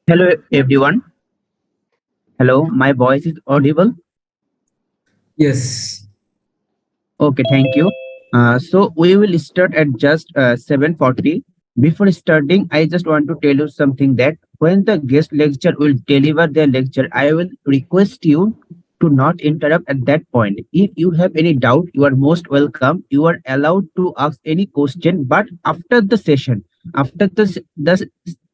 Hello everyone. Hello, my voice is audible. Yes. Okay, thank you. So we will start at just 7:40. Before starting, I just want to tell you something that when the guest lecture will deliver their lecture, I will request you to not interrupt at that point. If you have any doubt, you are most welcome. You are allowed to ask any question, but after the session, after the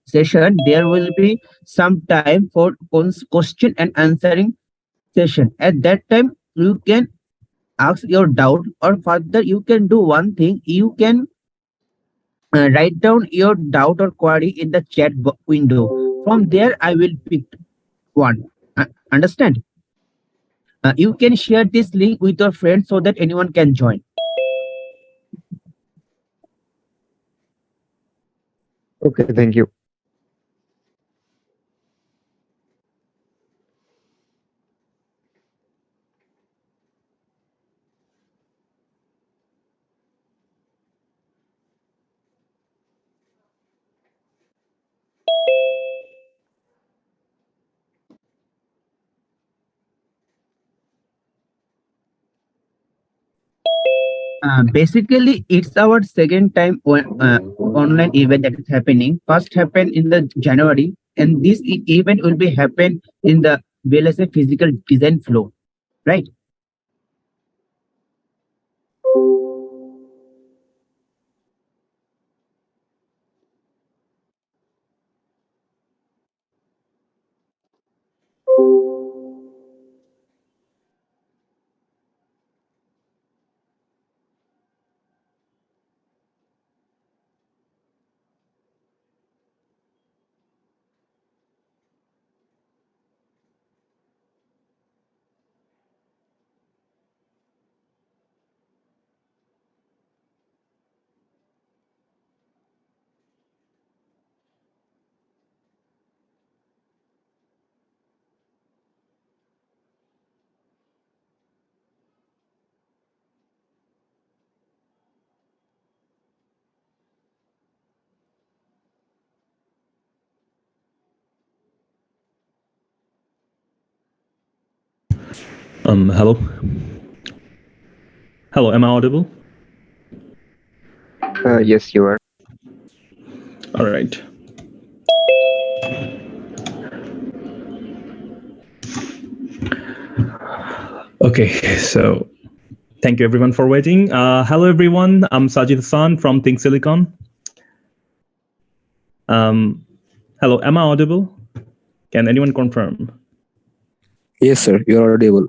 session, there will be some time for question and answering session. At that time, you can ask your doubt, or further you can do one thing. You can write down your doubt or query in the window. From there I will pick one. Understand? You can share this link with your friends so that anyone can join. Okay, thank you. Basically it's our second time online event that is happening. First happened in the January, and this event will be happen in the VLSI physical design flow, right? Hello. Hello, am I audible? Yes, you are. All right. Okay, so thank you everyone for waiting. Hello everyone, I'm Sajid Hassan from Think Silicon. Hello, am I audible? Can anyone confirm? Yes, sir. You're audible.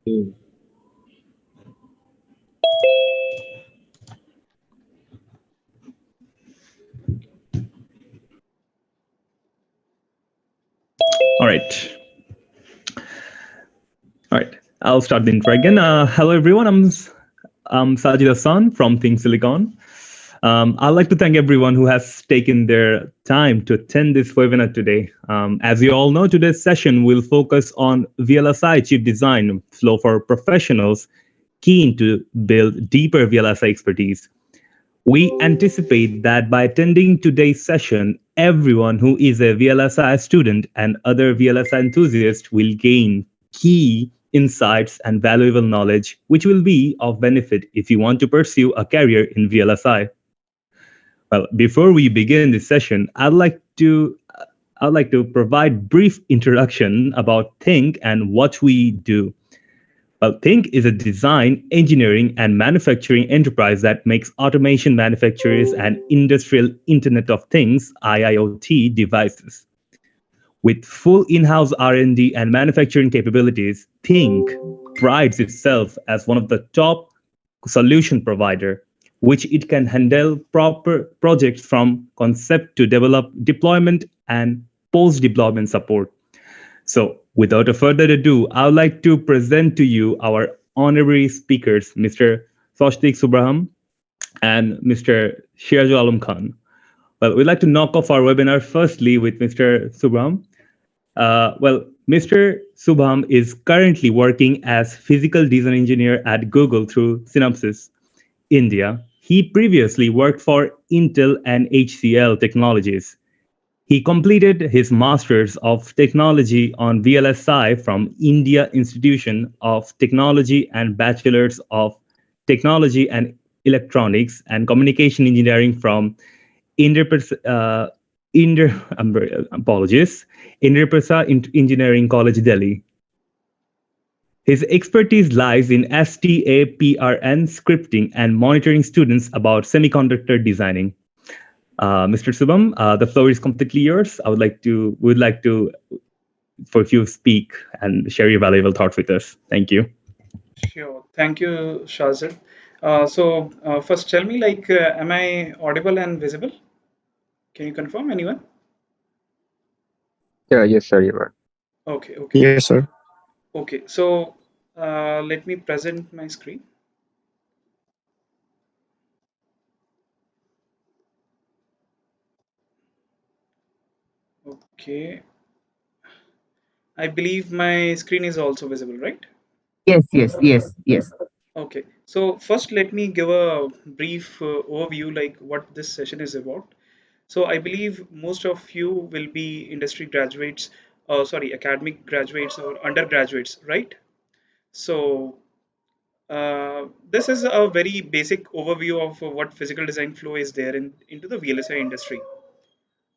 All right. All right, I'll start the intro again. Hello everyone, I'm Sajid Hassan from Think Silicon. I'd like to thank everyone who has taken their time to attend this webinar today. As you all know, today's session will focus on VLSI chip design flow for professionals keen to build deeper VLSI expertise. We anticipate that by attending today's session, everyone who is a VLSI student and other VLSI enthusiasts will gain key insights and valuable knowledge, which will be of benefit if you want to pursue a career in VLSI. Well, before we begin this session, I'd like to provide brief introduction about Think and what we do. Well, Think is a design, engineering, and manufacturing enterprise that makes automation manufacturers and industrial Internet of Things (IIoT) devices. With full in-house R&D and manufacturing capabilities, Think prides itself as one of the top solution provider, which it can handle proper projects from concept to develop deployment and post-deployment support. So without a further ado, I would like to present to you our honorary speakers, Mr. Soshtik Subraham and Mr. Shirazul Alam Khan. Well, we'd like to knock off our webinar firstly with Mr. Subham. Mr. Subham is currently working as physical design engineer at Google through Synopsys, India. He previously worked for Intel and HCL Technologies. He completed his Masters of Technology on VLSI from India Institution of Technology and Bachelors of Technology and Electronics and Communication Engineering from Indraprastha Engineering College, Delhi. His expertise lies in STAPRN scripting and monitoring students about semiconductor designing. Mr. Subham, the floor is completely yours. Would like to, for you to speak and share your valuable thoughts with us. Thank you. Sure. Thank you, Shazid. First tell me, am I audible and visible? Can you confirm, anyone? Yeah, yes, sir, you are. Okay, okay, Yes, sir. okay. So let me present my screen. Okay. I believe my screen is also visible, right? Yes, yes, yes, yes. Okay. So first, let me give a brief overview, like what this session is about. So I believe most of you will be industry graduates, sorry, academic graduates or undergraduates, right? So this is a very basic overview of what physical design flow is there into the VLSI industry.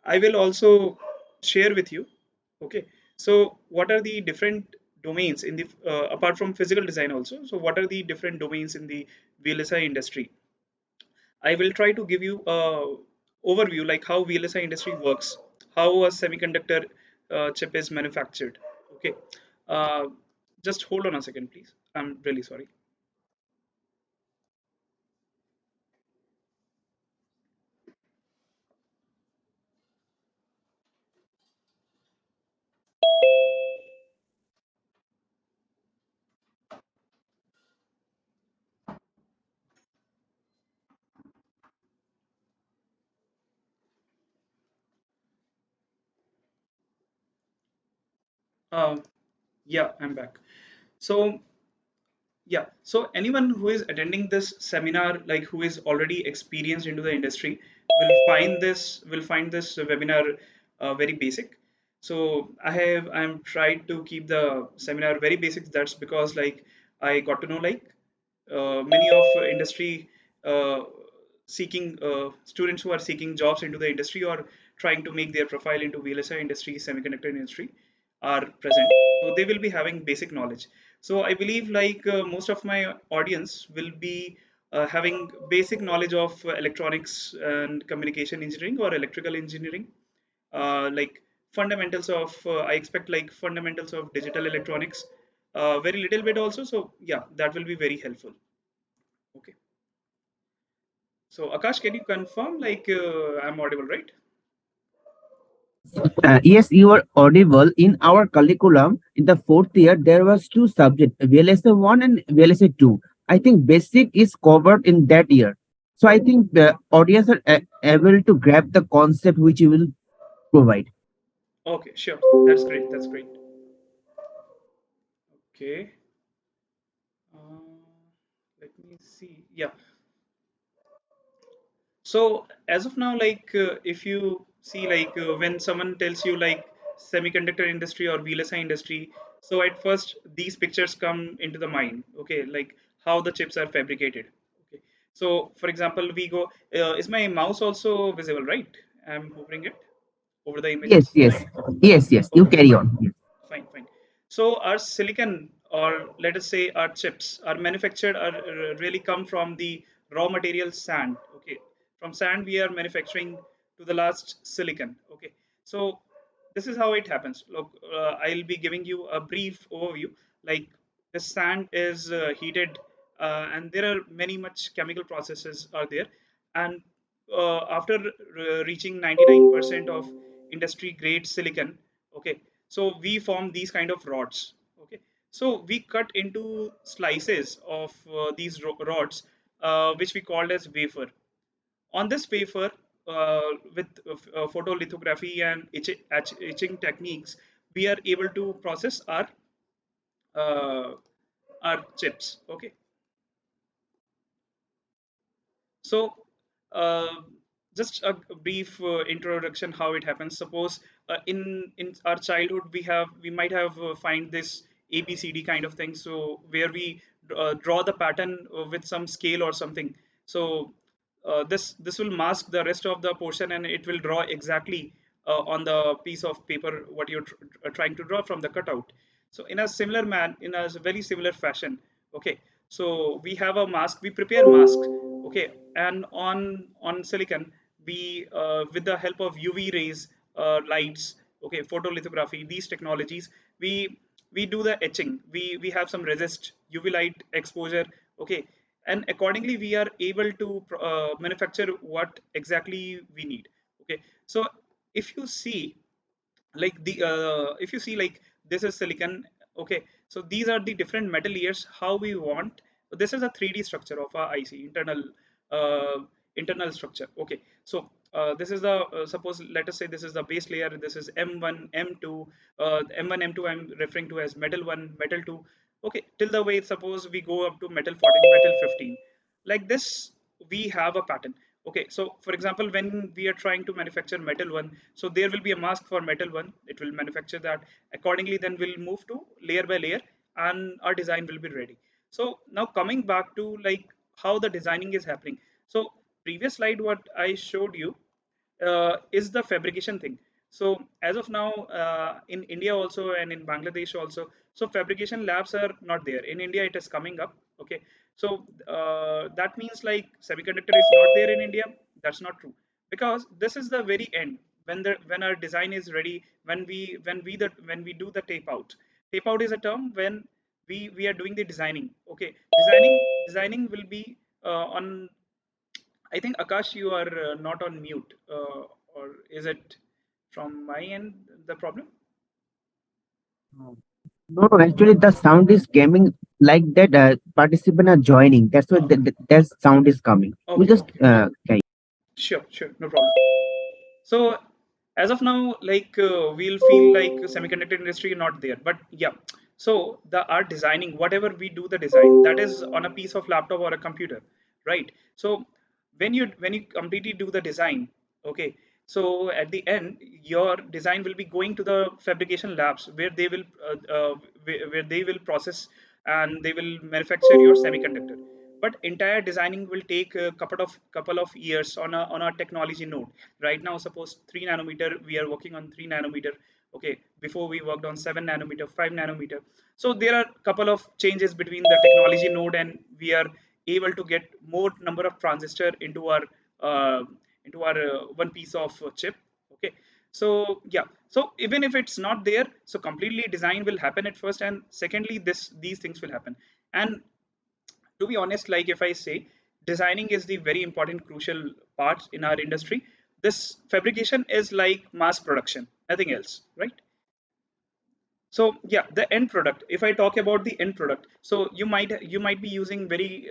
I will also share with you. Okay, so what are the different domains in the apart from physical design also? So what are the different domains in the VLSI industry? I will try to give you a overview like how VLSI industry works, how a semiconductor chip is manufactured. Okay, uh, just hold on a second, please. I'm really sorry. Uh, yeah, I'm back. So yeah, so anyone who is attending this seminar, like who is already experienced into the industry, will find this webinar very basic. So I'm tried to keep the seminar very basic. That's because like I got to know like many of industry uh, seeking students who are seeking jobs into the industry or trying to make their profile into VLSI industry, semiconductor industry are present. So they will be having basic knowledge. So I believe like most of my audience will be having basic knowledge of electronics and communication engineering or electrical engineering, like fundamentals of I expect like fundamentals of digital electronics, very little bit also. So yeah, that will be very helpful. Okay. So Akash, can you confirm like I'm audible, right? Yes, you are audible. In our curriculum, in the fourth year, there was two subjects, VLSA 1 and VLSA 2. I think basic is covered in that year. So I think the audience are able to grab the concept which you will provide. Okay, sure. That's great. That's great. Okay. Uh, Let me see. Yeah. So as of now, like if you see like when someone tells you like semiconductor industry or VLSI industry, so at first these pictures come into the mind. Okay, like how the chips are fabricated. Okay. So for example, we go. Is my mouse also visible? Right? I'm hovering it over the Yes, images. yes, yes, yes. You Okay, carry fine. on. Yes. Fine, fine. So our silicon, or let us say our chips, are manufactured or really come from the raw material sand. Okay, from sand we are manufacturing to the last silicon. Okay, so this is how it happens. Look, I'll be giving you a brief overview. Like the sand is heated, and there are many much chemical processes are there, and after reaching 99% of industry grade silicon, okay, so we form these kind of rods. Okay, so we cut into slices of these rods, which we called as wafer. On this wafer, with photolithography and etching techniques, we are able to process uh, our chips. Okay, so uh, just a brief introduction how it happens. Suppose in our childhood we might have find this ABCD kind of thing. So where we draw the pattern with some scale or something. So this will mask the rest of the portion and it will draw exactly on the piece of paper what you're trying to draw from the cutout. So in a very similar fashion, okay, so we have a mask, we prepare masks, okay, and on silicon we with the help of UV rays, lights, okay, photolithography, these technologies, we do the etching, we have some resist, UV light exposure, okay, and accordingly we are able to manufacture what exactly we need, okay. So if you see like the if you see like this is silicon, okay, so these are the different metal layers how we want. This is a 3D structure of our IC uh, internal structure, okay. So this is the suppose let us say this is the base layer, this is M1 M2, M1 M2 I'm referring to as metal 1 metal 2, okay, till the way suppose we go up to metal 14 metal 15, like this we have a pattern, okay. So for example when we are trying to manufacture metal 1, so there will be a mask for metal 1, it will manufacture that accordingly, then we'll move to layer by layer and our design will be ready. So now coming back to like how the designing is happening. So previous slide what I showed you is the fabrication thing. So as of now, in India also and in Bangladesh also, so fabrication labs are not there. In India, it is coming up. Okay, so that means like semiconductor is not there in India. That's not true, because this is the very end when our design is ready. When we do the tape out. Tape out is a term when we are doing the designing. Okay, designing will be on. I think Akash, you are not on mute, or is it from my end the problem? No, no, actually the sound is coming like that participant are joining. That's why Uh, that sound is coming. You okay, just okay, sure, sure, no problem. So as of now, like we'll feel like semiconductor industry not there, but yeah. So the art designing, whatever we do the design, that is on a piece of laptop or a computer, right? So when you completely do the design, okay. So at the end, your design will be going to the fabrication labs where they will process and they will manufacture your semiconductor, but entire designing will take a couple of years on a technology node. Right now suppose 3 nanometer, we are working on 3 nanometer, okay. Before we worked on 7 nanometer, 5 nanometer. So there are couple of changes between the technology node and we are able to get more number of transistor uh, into our one piece of chip, okay. So yeah, so even if it's not there, so completely design will happen at first, and secondly these things will happen. And to be honest, like if I say designing is the very important crucial part in our industry, this fabrication is like mass production, nothing else, right? So yeah, the end product, if I talk about the end product, so you might be using very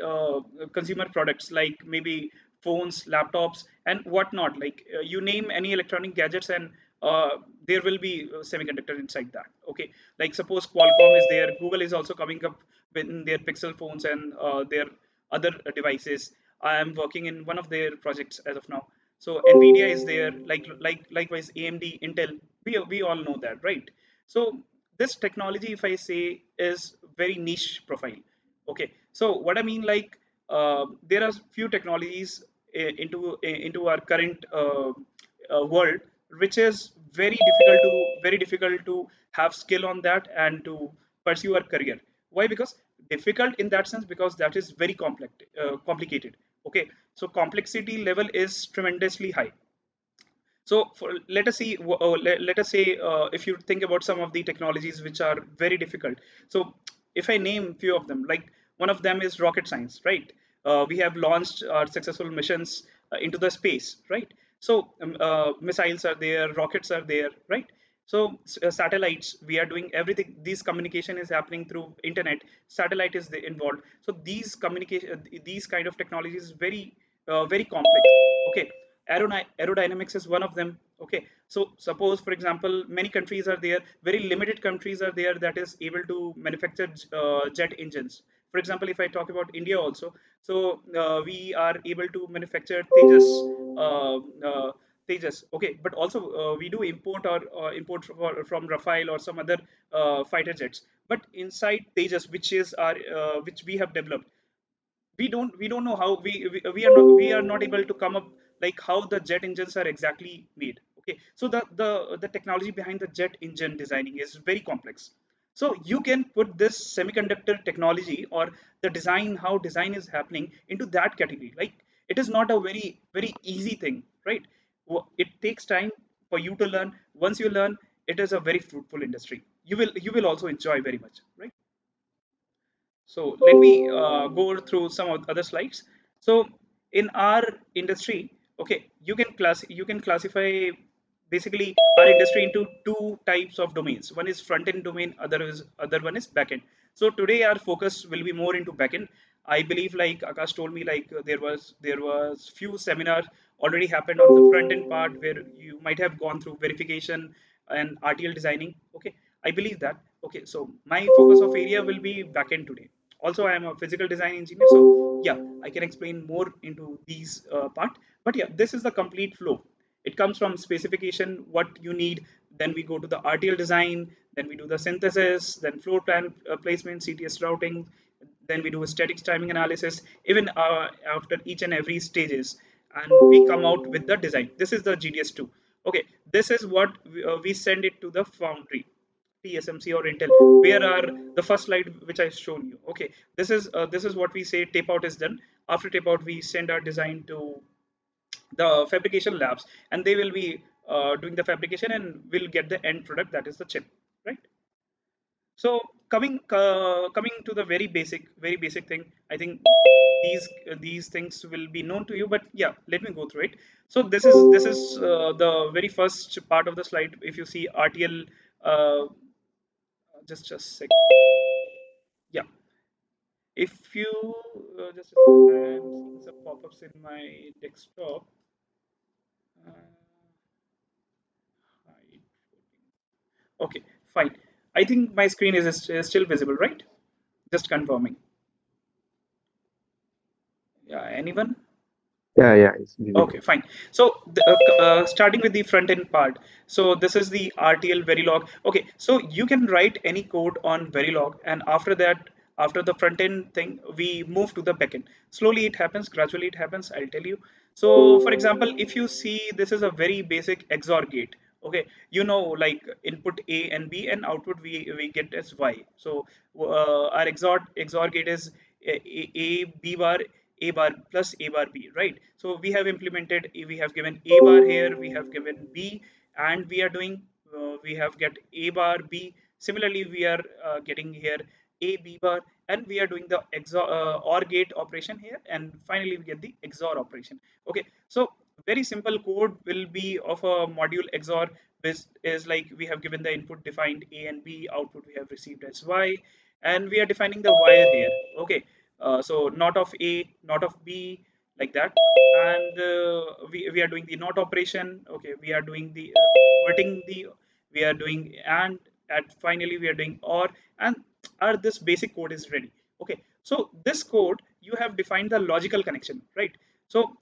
consumer products like maybe phones, laptops and whatnot, like you name any electronic gadgets and uh, there will be a semiconductor inside that, okay. Like suppose Qualcomm is there, Google is also coming up with their Pixel phones and their other devices. I am working in one of their projects as of now. So Nvidia is there, like likewise AMD, Intel, we all know that, right? So this technology, if I say, is very niche profile, okay. So what I mean, like there are few technologies into our current world which is very difficult to have skill on that and to pursue our career. Why? Because difficult in that sense, because that is very complicated, okay. So complexity level is tremendously high. So let us see. Let us say if you think about some of the technologies which are very difficult. So if I name few of them, like one of them is rocket science, right? We have launched our successful missions into the space, right? So missiles are there, rockets are there, right? So satellites, we are doing everything. This communication is happening through internet. Satellite is involved. So these communication, these kind of technologies is very complex. Okay, aerodynamics is one of them, okay. So suppose for example many countries are there, very limited countries are there that is able to manufacture jet engines, For example, if I talk about India also, so we are able to manufacture uh, uh, Tejas, okay, but also we do import or import from Rafale or some other fighter jets. But inside Tejas, which is our which we have developed, we don't know how we are not able to come up like how the jet engines are exactly made. Okay, so the technology behind the jet engine designing is very complex. So you can put this semiconductor technology or the design, how design is happening, into that category. Like, it is not a very easy thing, right? It takes time for you to learn. Once you learn, it is a very fruitful industry. You will also enjoy very much, right? So let me go through some of the other slides. So in our industry, okay, you can classify basically our industry into two types of domains. One is front end domain, other one is back end. So today our focus will be more into back end. I believe, like Akash told me, like there was few seminars already happened on the front end part where you might have gone through verification and RTL designing. Okay, I believe that. Okay, so my focus of area will be back end today. Also, I am a physical design engineer, so yeah, I can explain more into these part. But yeah, this is the complete flow. It comes from specification, what you need, then we go to the RTL design, then we do the synthesis, then floor plan placement, CTS routing, then we do a static timing analysis, even after each and every stages, and we come out with the design. This is the GDS2. Okay, this is what we send it to the foundry, TSMC or Intel. Where are the first slide which I've shown you? Okay, this is what we say tape out is done. After tape out, we send our design to the fabrication labs, and they will be doing the fabrication, and we'll get the end product, that is the chip, right? So coming to the very basic thing, I think these things will be known to you, but yeah, let me go through it. So this is the very first part of the slide. If you see RTL, uh, just a sec. Yeah, if you just a sec, I'm seeing some pop-ups in my desktop. Uh, hide. Okay, fine. I think my screen is still visible, right? Just confirming. Yeah, anyone? Yeah, it's visible. Okay, fine. So starting with the front end part. So this is the RTL Verilog. Okay, so you can write any code on Verilog, and after that, after the front end thing, we move to the back end. Slowly it happens, gradually it happens. I'll tell you. So for example, if you see, this is a very basic XOR gate. Okay, like input A and B, and output we get as Y. So our XOR gate is A B bar, A bar plus A bar B, right? So we have implemented, we have given A bar here, we have given B, and we are doing we have get A bar B. Similarly, we are getting here A B bar, and we are doing the XOR OR gate operation here, and finally we get the XOR operation. Okay, so very simple code will be of a module XOR. This is like we have given the input defined A and B, output we have received as Y, and we are defining the wire here. Okay, so not of A, not of B, like that. And we are doing the not operation. Okay, we are doing the converting the, we are doing, and at finally we are doing or, and our this basic code is ready. Okay, so this code, you have defined the logical connection, right? So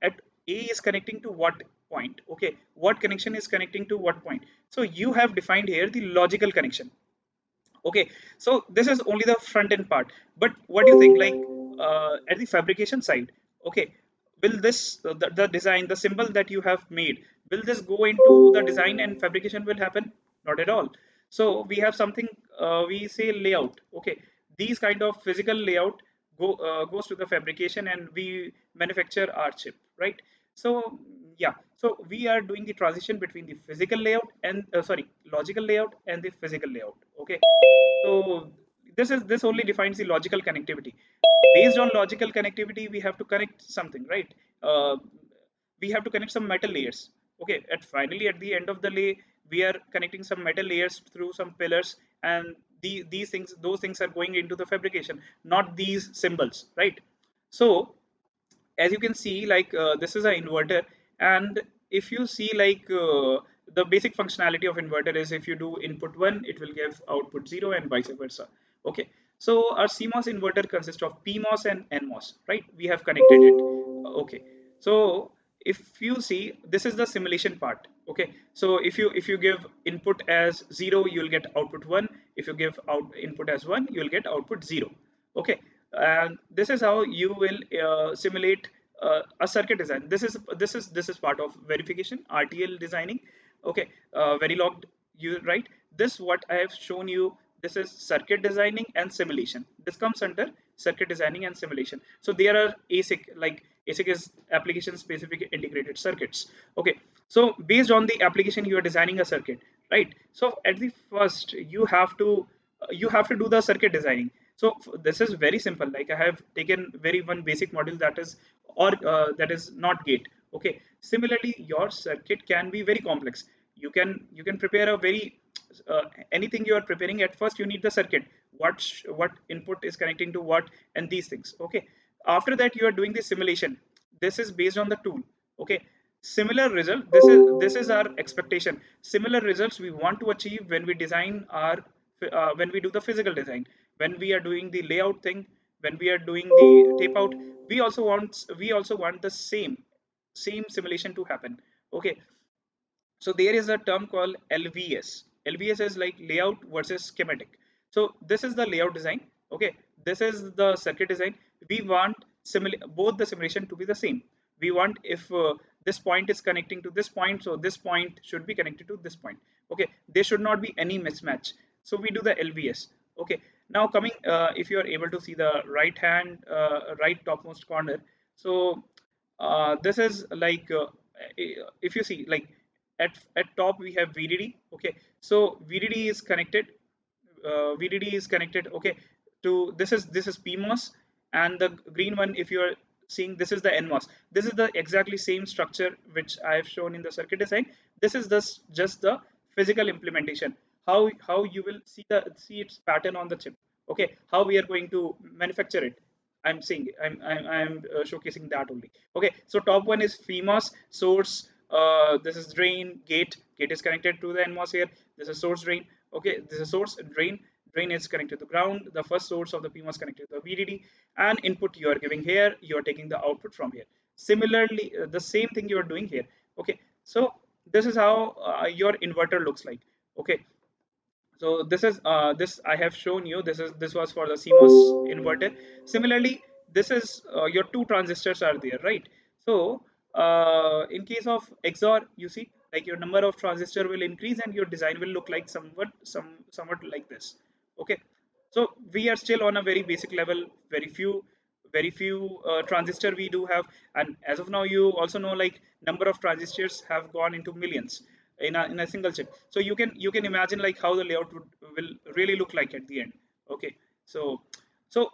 at A is connecting to what point? Okay, what connection is connecting to what point? So you have defined here the logical connection. Okay, so this is only the front end part. But what do you think, like at the fabrication side? Okay, will this the design, the symbol that you have made, will this go into the design and fabrication will happen? Not at all. So we have something, we say layout. Okay, these kind of physical layout goes to the fabrication, and we manufacture our chip, right? So yeah, so we are doing the transition between the physical layout and sorry, logical layout and the physical layout. Okay, so this only defines the logical connectivity. Based on logical connectivity, we have to connect something, right? Uh, we have to connect some metal layers. Okay, at the end of the lay, we are connecting some metal layers through some pillars, and these things, those things are going into the fabrication, not these symbols, right? So as you can see, like this is an inverter, and if you see, like the basic functionality of inverter is, if you do input 1, it will give output 0, and vice versa. Okay, So our CMOS inverter consists of PMOS and NMOS, right? We have connected it. Okay. So if you see, this is the simulation part. Okay. So if you give input as 0, you'll get output 1. If you give out input as 1, you'll get output 0. Okay. And this is how you will simulate a circuit design. This is part of verification, RTL designing. Okay. Verilog, you right. This what I have shown you, this is circuit designing and simulation. This comes under circuit designing and simulation. So there are ASIC, like ASIC is application specific integrated circuits. Okay, so based on the application you are designing a circuit, right? So at the first you have to do the circuit designing. So this is very simple. Like I have taken very one basic module, that is, or that is not gate. Okay, similarly your circuit can be very complex. You can prepare a very anything you are preparing. At first you need the circuit, what input is connecting to what, and these things. Okay, after that you are doing the simulation. This is based on the tool. Okay, similar result, this is our expectation. Similar results we want to achieve when we design our when we do the physical design, when we are doing the layout thing, when we are doing the tape out. We also want the same simulation to happen. Okay, so there is a term called LVS. LVS is like layout versus schematic. So this is the layout design. Okay, this is the circuit design. We want both the simulation to be the same. We want if this point is connecting to this point, so this point should be connected to this point. Okay, there should not be any mismatch. So we do the LVS. Okay, now coming, if you are able to see the right topmost corner. So this is like if you see, like at top we have VDD. Okay, so VDD is connected. VDD is connected. Okay, to this is PMOS, and the green one, if you are seeing, this is the NMOS. This is the exactly same structure which I have shown in the circuit design. This is just the physical implementation. How you will see its pattern on the chip. Okay, how we are going to manufacture it. I'm saying I'm showcasing that only. Okay, so top one is PMOS source. This is drain, gate. Gate is connected to the NMOS here. This is source, drain. Okay, this is source, drain. Drain is connected to the ground. The first source of the PMOS connected to the VDD, and input you are giving here. You are taking the output from here. Similarly, the same thing you are doing here. Okay, so this is how your inverter looks like. Okay, so this I have shown you. This was for the CMOS inverter. Similarly, this is your two transistors are there, right? So in case of XOR, you see, like your number of transistor will increase and your design will look like somewhat like this. Okay, so we are still on a very basic level. Very few transistor we do have, and as of now you also know, like number of transistors have gone into millions in a single chip. So you can imagine like how the layout will really look like at the end. Okay, so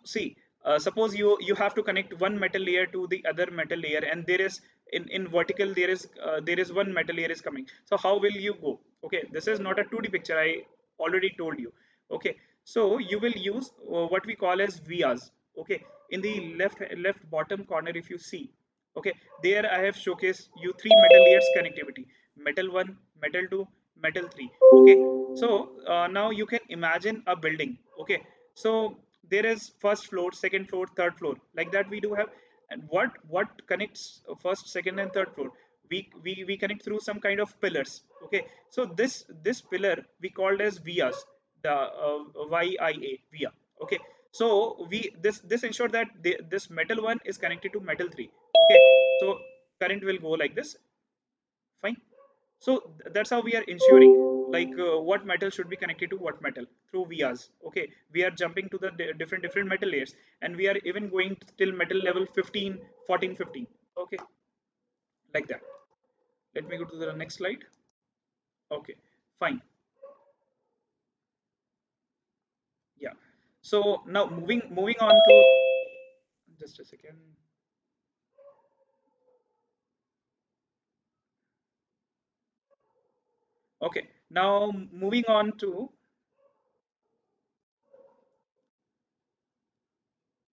see, suppose you have to connect one metal layer to the other metal layer, and there is in vertical there is one metal layer is coming. So how will you go? Okay, this is not a 2D picture, I already told you. Okay, so you will use what we call as vias. Okay, in the left bottom corner, if you see, okay, there I have showcased you three metal layers connectivity: metal 1, metal 2, metal 3. Okay, so now you can imagine a building. Okay, so there is first floor, second floor, third floor, like that we do have. And what connects first, second, and third floor? We connect through some kind of pillars. Okay, so this pillar we called as vias, the VIA, via. Okay, so this ensure that this metal 1 is connected to metal 3. Okay, so current will go like this. Fine. So that's how we are ensuring, like what metal should be connected to what metal through vias. Okay, we are jumping to the different metal layers, and we are even going till metal level 15, 14, 15. Okay, like that. Let me go to the next slide. Okay, fine. Yeah, so now moving on to, just a second. Okay, now moving on to,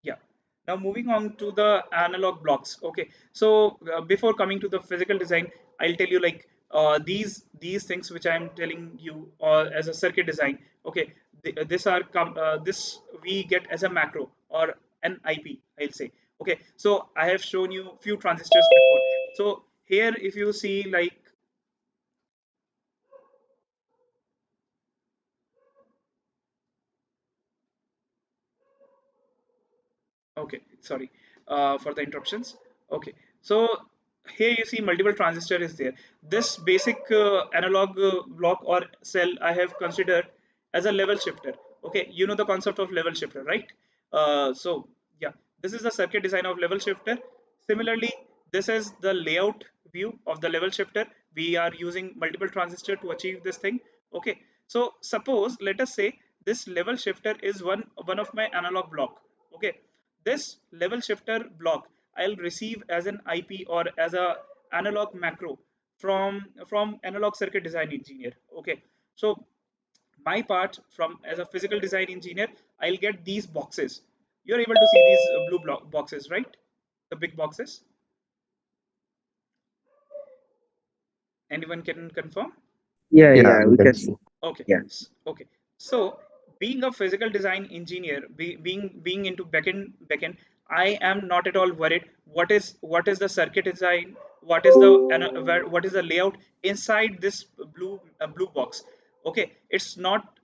yeah, now moving on to the analog blocks. Okay, so before coming to the physical design, I'll tell you like these things which I'm telling you as a circuit design. Okay, this we get as a macro or an IP, I'll say. Okay, so I have shown you few transistors before. So here, if you see, like, okay, sorry for the interruptions. Okay, so here you see multiple transistor is there. This basic analog block or cell I have considered as a level shifter. Okay, you know the concept of level shifter, right? So yeah, this is the circuit design of level shifter. Similarly, this is the layout view of the level shifter. We are using multiple transistor to achieve this thing. Okay, so suppose, let us say, this level shifter is one of my analog block. Okay, this level shifter block I'll receive as an IP or as a analog macro from analog circuit design engineer. Okay, so my part from as a physical design engineer, I'll get these boxes. You're able to see these blue block boxes, right? The big boxes. Anyone can confirm? Yeah, Yeah, yeah, we we can can see. see. Okay. Yeah. Okay. So being a physical design engineer, being into backend, I am not at all worried. What is the circuit design? What is the layout inside this blue box? Okay, it's not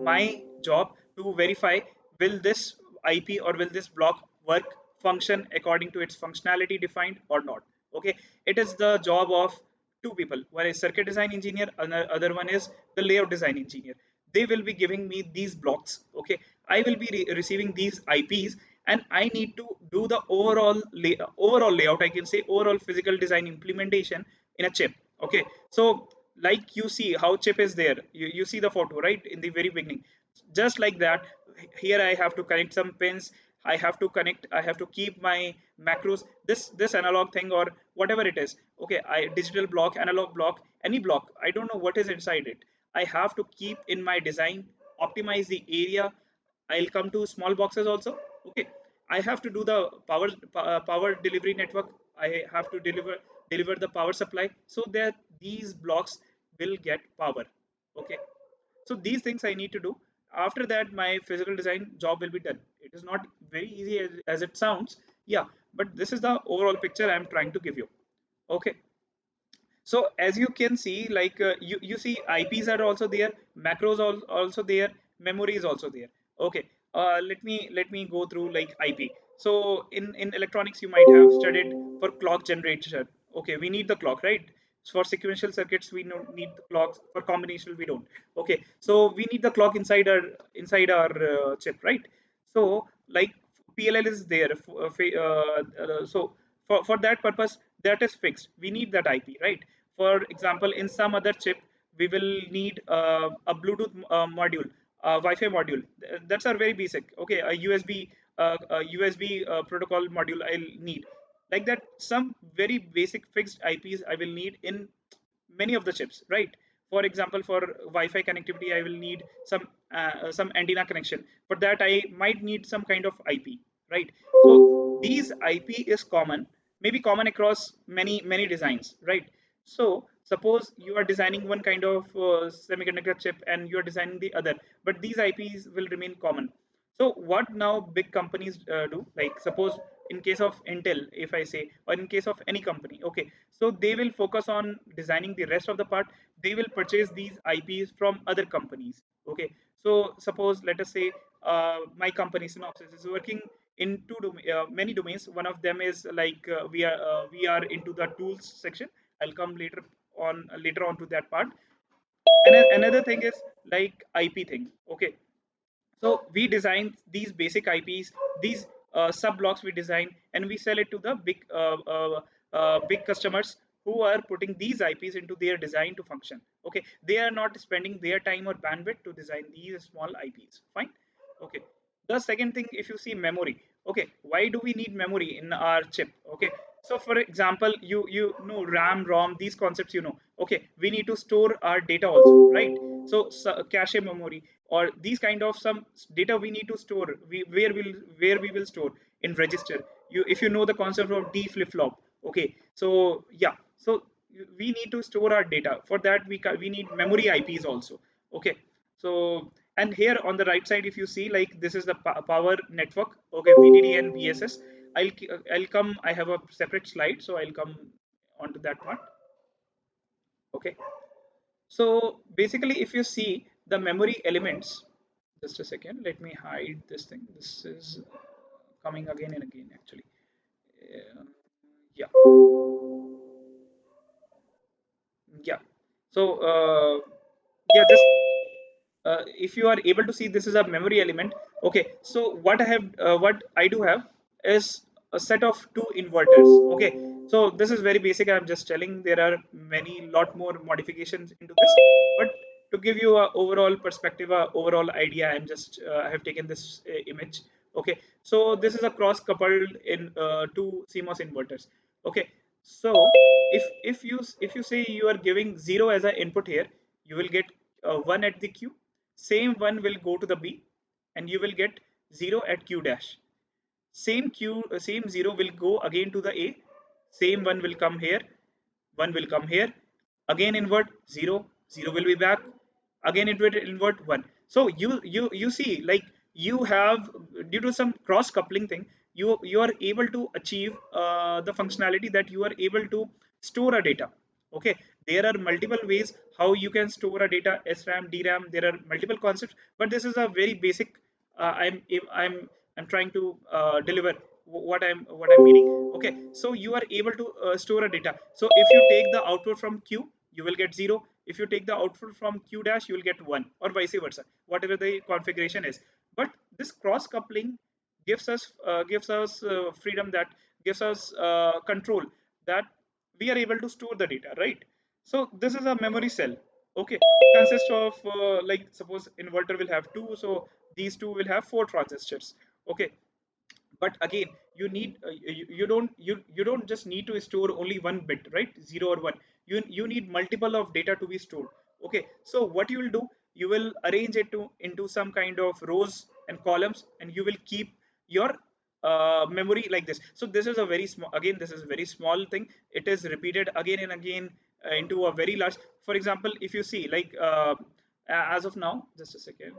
my job to verify will this IP or will this block work function according to its functionality defined or not. Okay, it is the job of two people, one is circuit design engineer, other one is the layout design engineer. They will be giving me these blocks. Okay, I will be receiving these IPs, and I need to do the overall layout, I can say overall physical design implementation in a chip. Okay, so like you see how chip is there, you see the photo right in the very beginning. Just like that, here I have to connect some pins. I have to keep my macros, this analog thing or whatever it is. Okay, I digital block, analog block, any block, I don't know what is inside it. I have to keep in my design, optimize the area. I'll come to small boxes also. Okay, I have to do the power delivery network. I have to deliver the power supply so that these blocks will get power. Okay, so these things I need to do. After that, my physical design job will be done. It is not very easy as it sounds. Yeah, but this is the overall picture I'm trying to give you. Okay, so as you can see, like you see IPs are also there, macros also there, memory is also there. Okay, let me go through like IP. So in electronics you might have studied for clock generation. Okay, we need the clock, right? So for sequential circuits we don't need the clocks, for combinational we don't. Okay, so we need the clock inside our chip, right? So like PLL is there. So for that purpose, that is fixed. We need that IP, right? For example, in some other chip, we will need a Bluetooth module, a Wi-Fi module. That's our very basic. Okay, a USB protocol module I'll need. Like that, some very basic fixed IPs I will need in many of the chips, right? For example, for Wi-Fi connectivity, I will need some antenna connection. For that, I might need some kind of IP, right? So these IP is common, maybe common across many designs, right? So suppose you are designing one kind of semiconductor chip and you are designing the other, but these IPs will remain common. So what now big companies do, like suppose in case of Intel, if I say, or in case of any company, okay, so they will focus on designing the rest of the part. They will purchase these IPs from other companies. Okay, so suppose let us say my company Synopsys is working in many domains. One of them is like we are into the tools section. I'll come later on to that part. And another thing is like IP thing. Okay, so we design these basic IPs, these sub blocks we design, and we sell it to the big customers who are putting these IPs into their design to function. Okay, they are not spending their time or bandwidth to design these small IPs. Fine. Okay. The second thing, if you see memory, okay, why do we need memory in our chip? Okay, so for example, you know RAM, ROM, these concepts, you know. Okay, we need to store our data also, right? So cache memory or these kind of some data we need to store. Where we will store in register. If you know the concept of D flip flop. Okay, so yeah, so we need to store our data. For that we need memory IPs also. Okay, so And here on the right side, if you see, like this is the power network, okay, VDD and VSS. I'll come, I have a separate slide, so I'll come onto that part. Okay, so basically if you see the memory elements, just a second, let me hide this thing. This is coming again and again actually. Uh, yeah, yeah. So yeah, just if you are able to see, this is a memory element. Okay, so what I do have is a set of two inverters. Okay, so this is very basic, I'm just telling. There are many lot more modifications into this, but to give you a overall perspective, a overall idea, I'm just I have taken this image. Okay, so this is a cross coupled in two CMOS inverters. Okay, so if you say you are giving 0 as an input here, you will get 1 at the Q. Same 1 will go to the B, and you will get 0 at Q dash. Same 0 will go again to the A. Same 1 will come here. 1 will come here. Again invert 0. 0 will be back. Again it will invert 1. So you see, like, you have, due to some cross coupling thing, you are able to achieve the functionality that you are able to store a data. Okay, there are multiple ways how you can store a data, SRAM, DRAM. There are multiple concepts, but this is a very basic. I'm trying to deliver what I'm meaning. Okay, so you are able to store a data. So if you take the output from Q, you will get 0. If you take the output from Q dash, you will get 1, or vice versa, whatever the configuration is. But this cross coupling gives us freedom, that gives us control, that we are able to store the data, right? So this is a memory cell. Okay, consists of like, suppose inverter will have two, so these two will have four transistors. Okay, but again, you don't just need to store only one bit, right? 0 or 1. You need multiple of data to be stored. Okay, so what you will do, you will arrange it into some kind of rows and columns, and you will keep your memory like this. So this is a very small, again, this is a very small thing. It is repeated again and again into a very large. For example, if you see, like, as of now, just a second.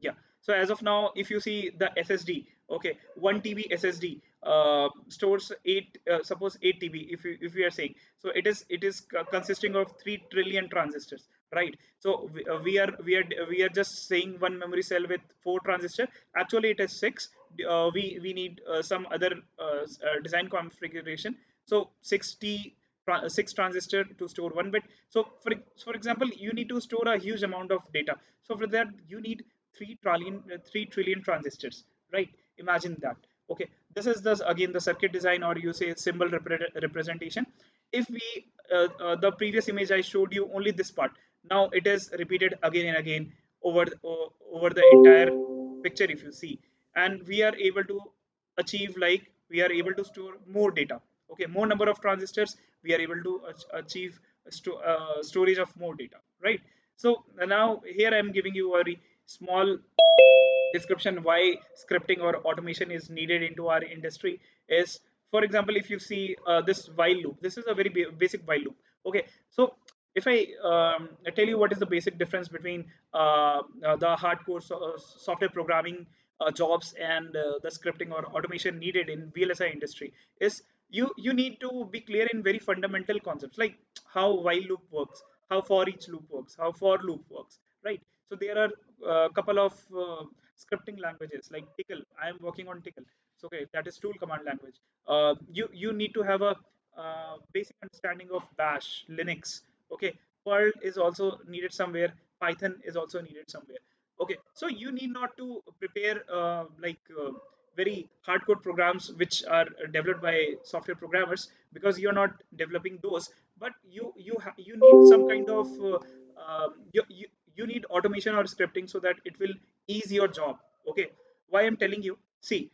Yeah, so as of now, if you see the SSD, okay, 1 TB SSD stores 8, suppose 8 TB, if we are saying. So it is consisting of 3 trillion transistors, right? So we are just saying one memory cell with 4 transistors. Actually it is 6. We need some other design configuration. So 6 transistor to store 1 bit. So for example, you need to store a huge amount of data. So for that you need 3 trillion transistors, right? Imagine that. Okay, this is again the circuit design, or you say symbol representation. If we the previous image I showed you only this part, now it is repeated again and again over the entire picture, if you see. And we are able to achieve, like, we are able to store more data. Okay, more number of transistors, we are able to achieve storage of more data, right? So now here I am giving you a very small description why scripting or automation is needed into our industry. Is, for example, if you see this while loop, this is a very basic while loop. Okay, so if I tell you what is the basic difference between the hardcore software programming jobs and the scripting or automation needed in VLSI industry, is you need to be clear in very fundamental concepts, like how while loop works, how for each loop works, how for loop works, right? So there are a couple of scripting languages like Tickle. I am working on Tickle. So okay, that is tool command language. You need to have a basic understanding of Bash, Linux. Okay, Perl is also needed somewhere. Python is also needed somewhere. Okay, so you need not to prepare very hardcore programs which are developed by software programmers, because you're not developing those. But you need some kind of you need automation or scripting so that it will ease your job. Okay, why I'm telling you, see,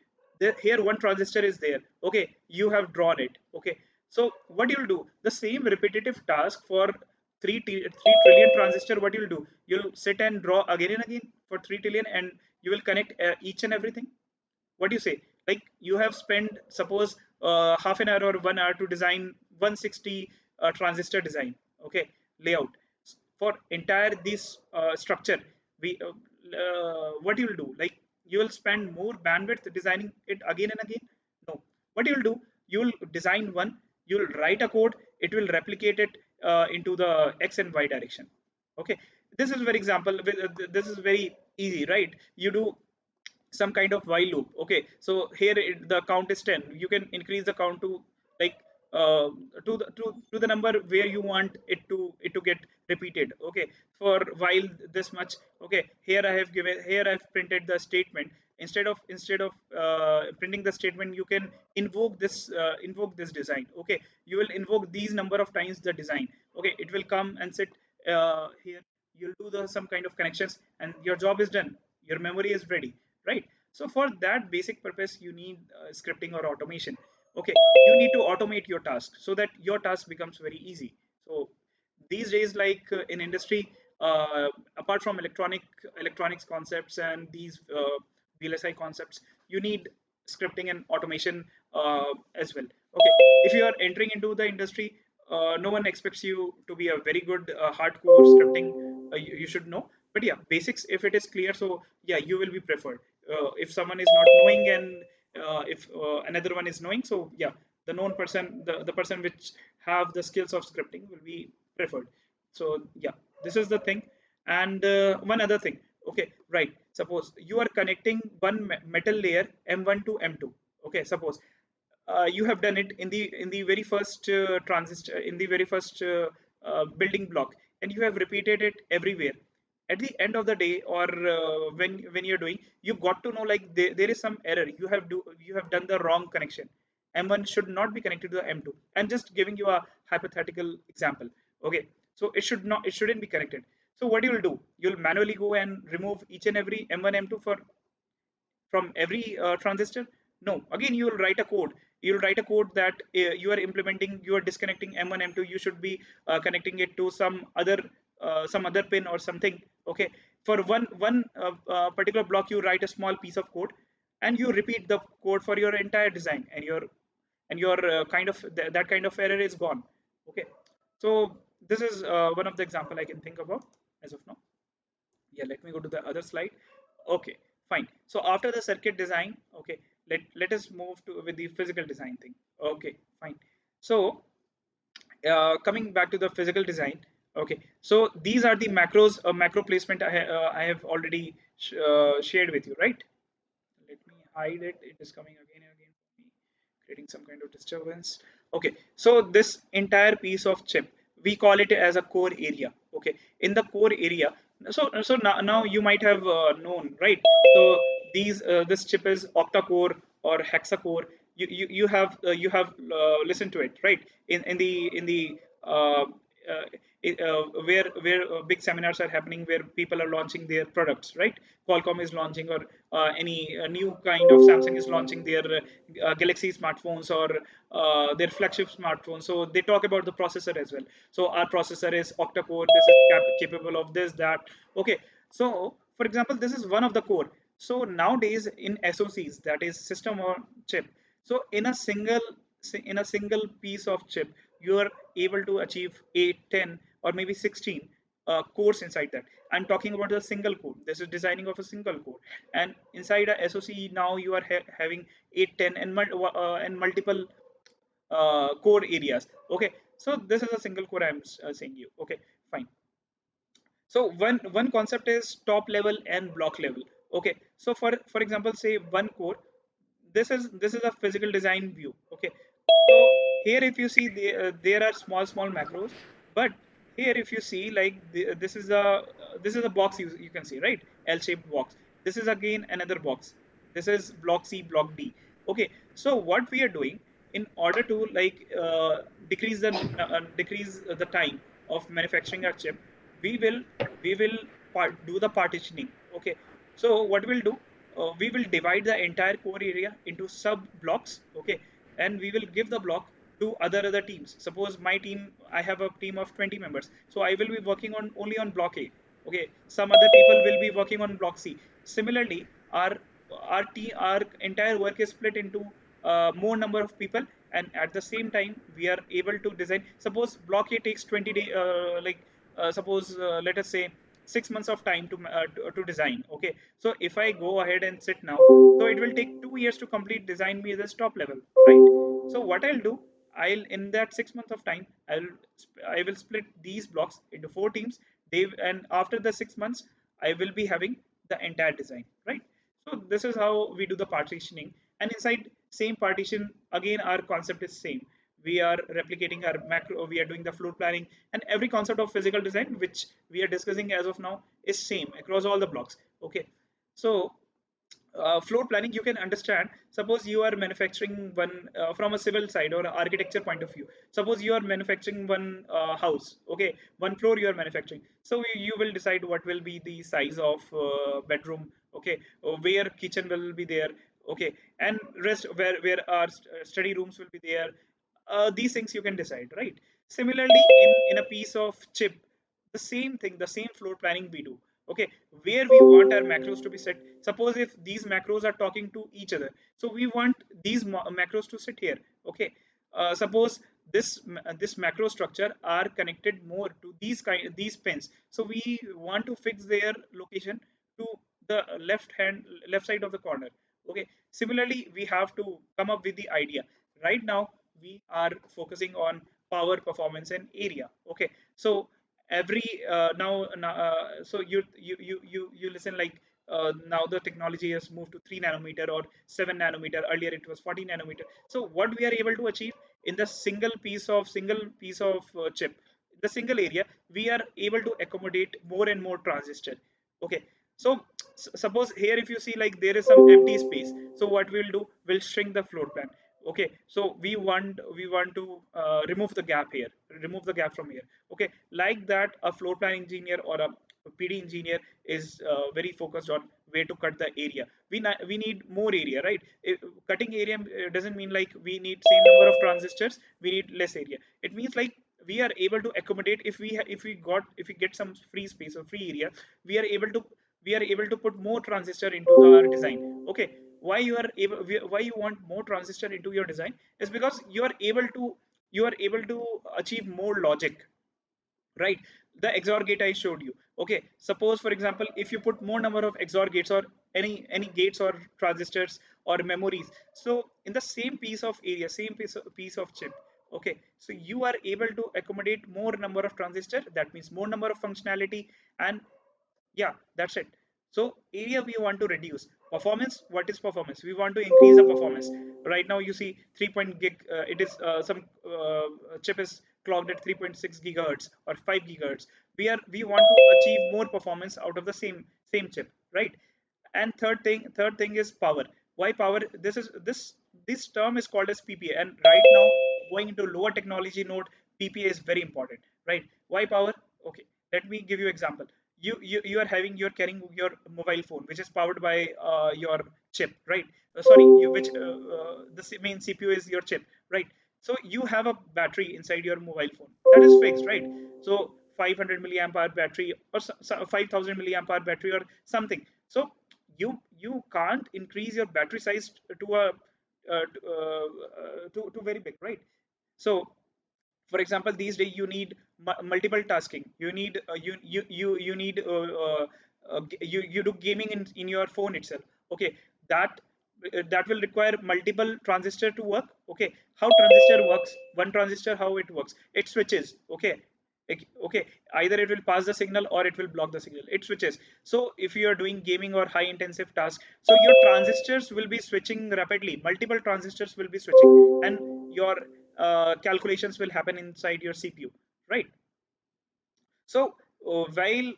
here one transistor is there. Okay, you have drawn it. Okay, so what you'll do, the same repetitive task for 3 trillion transistor, what you'll do, you'll sit and draw again and again for 3 trillion, and you will connect each and everything. What do you say? Like, you have spent, suppose, half an hour or 1 hour to design 160 transistor design. Okay, layout. for entire this structure, we what you will do, like you will spend more bandwidth designing it again and again? No. What you will do, you will design one, you will write a code, it will replicate it into the x and y direction. Okay, this is very example, this is very easy, right? You do some kind of while loop. Okay, so here the count is 10, you can increase the count to like uh, to the number where you want it to get repeated. Okay, for while this much. Okay, here I have given, here I've printed the statement. Instead of printing the statement, you can invoke this design. Okay, you will invoke these number of times the design. Okay, it will come and sit here, you'll do the some kind of connections, and your job is done, your memory is ready, right? So for that basic purpose, you need scripting or automation. Okay, you need to automate your task so that your task becomes very easy. So these days, like in industry, apart from electronics concepts and these VLSI concepts, you need scripting and automation as well. Okay, if you are entering into the industry, no one expects you to be a very good hardcore scripting. You should know, but yeah, basics if it is clear, so yeah, you will be preferred. If someone is not knowing and if another one is knowing, so yeah, the known person, the person which have the skills of scripting will be preferred. So yeah, this is the thing. And one other thing. Okay, right, suppose you are connecting one metal layer M1 to M2. Okay, suppose you have done it in the very first transistor, in the very first building block, and you have repeated it everywhere. At the end of the day, or when you're doing, you got to know like there is some error, you have done the wrong connection. M1 should not be connected to the M2. I'm just giving you a hypothetical example. Okay, so it shouldn't be connected. So what you will do, you'll manually go and remove each and every M1 M2 for from every transistor? No, again you will write a code. You will write a code that you are implementing, you are disconnecting M1 M2, you should be connecting it to some other pin or something. Okay, for one particular block, you write a small piece of code, and you repeat the code for your entire design, and your kind of that kind of error is gone. Okay, so this is one of the example I can think about as of now. Yeah, let me go to the other slide. Okay, fine. So after the circuit design, okay, let us move to with the physical design thing. Okay, fine. So coming back to the physical design. Okay, so these are the macros, macro placement I have already shared with you, right? Let me hide it, it is coming again and again for me, creating some kind of disturbance. Okay, so this entire piece of chip, we call it as a core area. Okay, in the core area, so now you might have known, right? So these this chip is octa core or hexa core. You have listened to it, right? In the uh, where big seminars are happening, where people are launching their products, right? Qualcomm is launching, or any new kind of Samsung is launching their Galaxy smartphones, or their flagship smartphones. So they talk about the processor as well. So our processor is octa core, this is capable of this, that. Okay, so for example, this is one of the core. So nowadays in SoCs, that is system on chip, so in a single piece of chip, you are able to achieve 8, 10, or maybe 16 cores inside that. I'm talking about a single core. This is designing of a single core, and inside a SoC now you are having 8, 10, and multiple core areas. Okay, so this is a single core I'm saying you. Okay, fine. So one concept is top level and block level. Okay, so for example, say one core, this is a physical design view. Okay, so here if you see, there are small macros, but here if you see, like this is a box, you can see, right? L-shaped box. This is again another box. This is block C, block D. Okay, so what we are doing, in order to like decrease the time of manufacturing our chip, we will do the partitioning. Okay, so what we'll do, we will divide the entire core area into sub blocks. Okay, and we will give the block to other teams. Suppose my team, I have a team of 20 members, so I will be working on only on block A. Okay, some other people will be working on block C. Similarly, our entire work is split into more number of people, and at the same time we are able to design. Suppose block A takes 20 day, like suppose let us say 6 months of time to design. Okay, so if I go ahead and sit now, so it will take 2 years to complete design me this top level, right? So what I'll do, I'll in that 6 months of time, I will split these blocks into 4 teams. And after the 6 months, I will be having the entire design, right? So this is how we do the partitioning. And inside same partition, again, our concept is same. We are replicating our macro, we are doing the floor planning, and every concept of physical design which we are discussing as of now is same across all the blocks. Okay, so floor planning you can understand. Suppose you are manufacturing one from a civil side or architecture point of view. Suppose you are manufacturing one house, okay, one floor you are manufacturing. So you will decide what will be the size of bedroom, okay, where kitchen will be there, okay, and rest where our study rooms will be there. These things you can decide, right? Similarly, in a piece of chip, the same thing, the same floor planning we do. Okay, where we want our macros to be set. Suppose if these macros are talking to each other, so we want these macros to sit here. Okay, suppose this macro structure are connected more to these pins, so we want to fix their location to the left side of the corner. Okay, similarly we have to come up with the idea. Right now we are focusing on power, performance, and area. Okay, so every so you listen like now the technology has moved to 3 nanometer or 7 nanometer. Earlier it was 14 nanometer. So what we are able to achieve in the single piece of chip, the single area, we are able to accommodate more and more transistor. Okay, so suppose here if you see like there is some empty space, so what we'll do, we'll shrink the floor plan. Okay, so we want to remove the gap here, remove the gap from here. Okay, like that a floor plan engineer or a PD engineer is very focused on where to cut the area. We need more area, right? Cutting area doesn't mean like we need same number of transistors, we need less area. It means like we are able to accommodate, if we get some free space or free area, we are able to put more transistor into our design. Okay, why you want more transistor into your design is because you are able to achieve more logic, right? The XOR gate I showed you. Okay, suppose for example if you put more number of XOR gates or any gates or transistors or memories, so in the same piece of area, same piece of chip, okay, so you are able to accommodate more number of transistor, that means more number of functionality. And yeah, that's it. So area we want to reduce. Performance, what is performance? We want to increase the performance. Right now you see 3 point gig, it is some chip is clocked at 3.6 gigahertz or 5 gigahertz. We want to achieve more performance out of the same chip, right? And third thing is power. Why power? This term is called as PPA, and right now going into lower technology node, PPA is very important, right? Why power? Okay, let me give you example. You're carrying your mobile phone which is powered by your chip, right? Sorry, the main CPU is your chip, right? So you have a battery inside your mobile phone that is fixed, right? So 500 milliamp hour battery or 5000 milliamp hour battery or something. So you can't increase your battery size to a to very big, right? So for example these days you need multiple tasking. You need you need you do gaming in your phone itself. Okay, that that will require multiple transistor to work. Okay, how transistor works? One transistor, how it works, it switches. Okay, okay, either it will pass the signal or it will block the signal, it switches. So if you are doing gaming or high intensive task, so your transistors will be switching rapidly, multiple transistors will be switching, and your calculations will happen inside your CPU, right? So while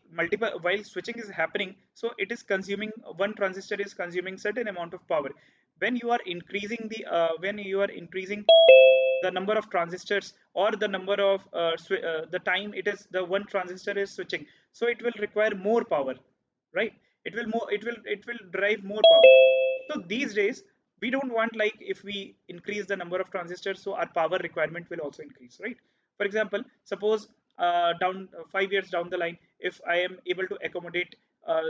switching is happening, so it is consuming, one transistor is consuming certain amount of power. When you are increasing the number of transistors or the number of the time it is the one transistor is switching, so it will require more power, right? It will drive more power. So these days we don't want like if we increase the number of transistors, so our power requirement will also increase, right? For example, suppose down 5 years down the line, if I am able to accommodate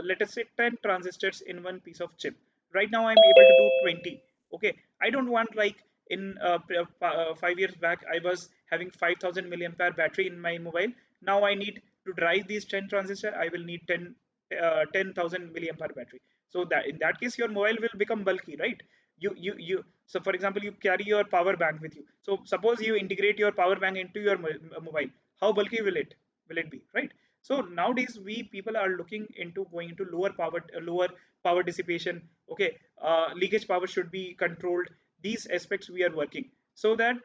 let us say 10 transistors in one piece of chip. Right now I'm able to do 20. Okay, I don't want like in 5 years back I was having 5000 milliampere battery in my mobile. Now I need to drive these 10 transistor, I will need 10,000 milliampere battery. So that in that case, your mobile will become bulky, right? You so for example, you carry your power bank with you. So suppose you integrate your power bank into your mobile, how bulky will it be, right? So nowadays we people are looking into going into lower power dissipation. Okay, leakage power should be controlled. These aspects we are working so that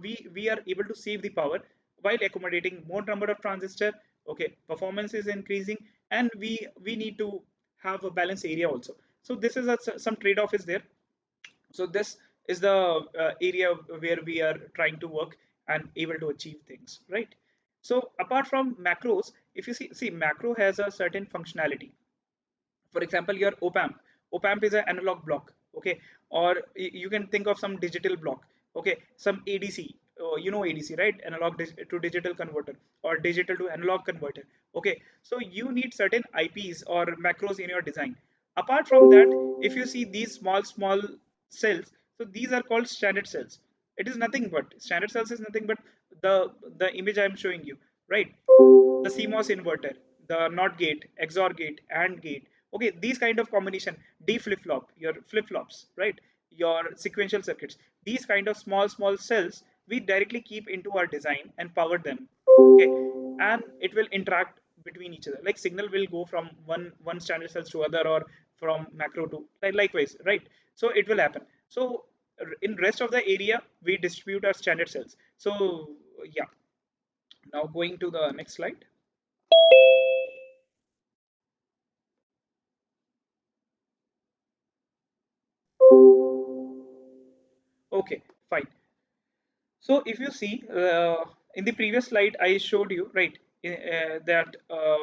we are able to save the power while accommodating more number of transistor. Okay, performance is increasing, and we need to have a balanced area also. So this is some trade-off is there. So this is the area where we are trying to work and able to achieve things, right? So apart from macros, if you see macro has a certain functionality. For example, your op amp is an analog block. Okay, or you can think of some digital block. Okay, some ADC, ADC, right? Analog to digital converter, or digital to analog converter. Okay, so you need certain IPs or macros in your design. Apart from that, if you see these small cells, so these are called standard cells. It is nothing but standard cells is nothing but the image I am showing you, right? The CMOS inverter, the NOT gate, XOR gate, AND gate. Okay, these kind of combination, D flip flop, your flip flops, right? Your sequential circuits. These kind of small cells we directly keep into our design and power them. Okay, and it will interact between each other. Like signal will go from one standard cells to other, or from macro to likewise, right? So it will happen. So in rest of the area we distribute our standard cells. So yeah, now going to the next slide. Okay, fine. So if you see in the previous slide, I showed you, right, that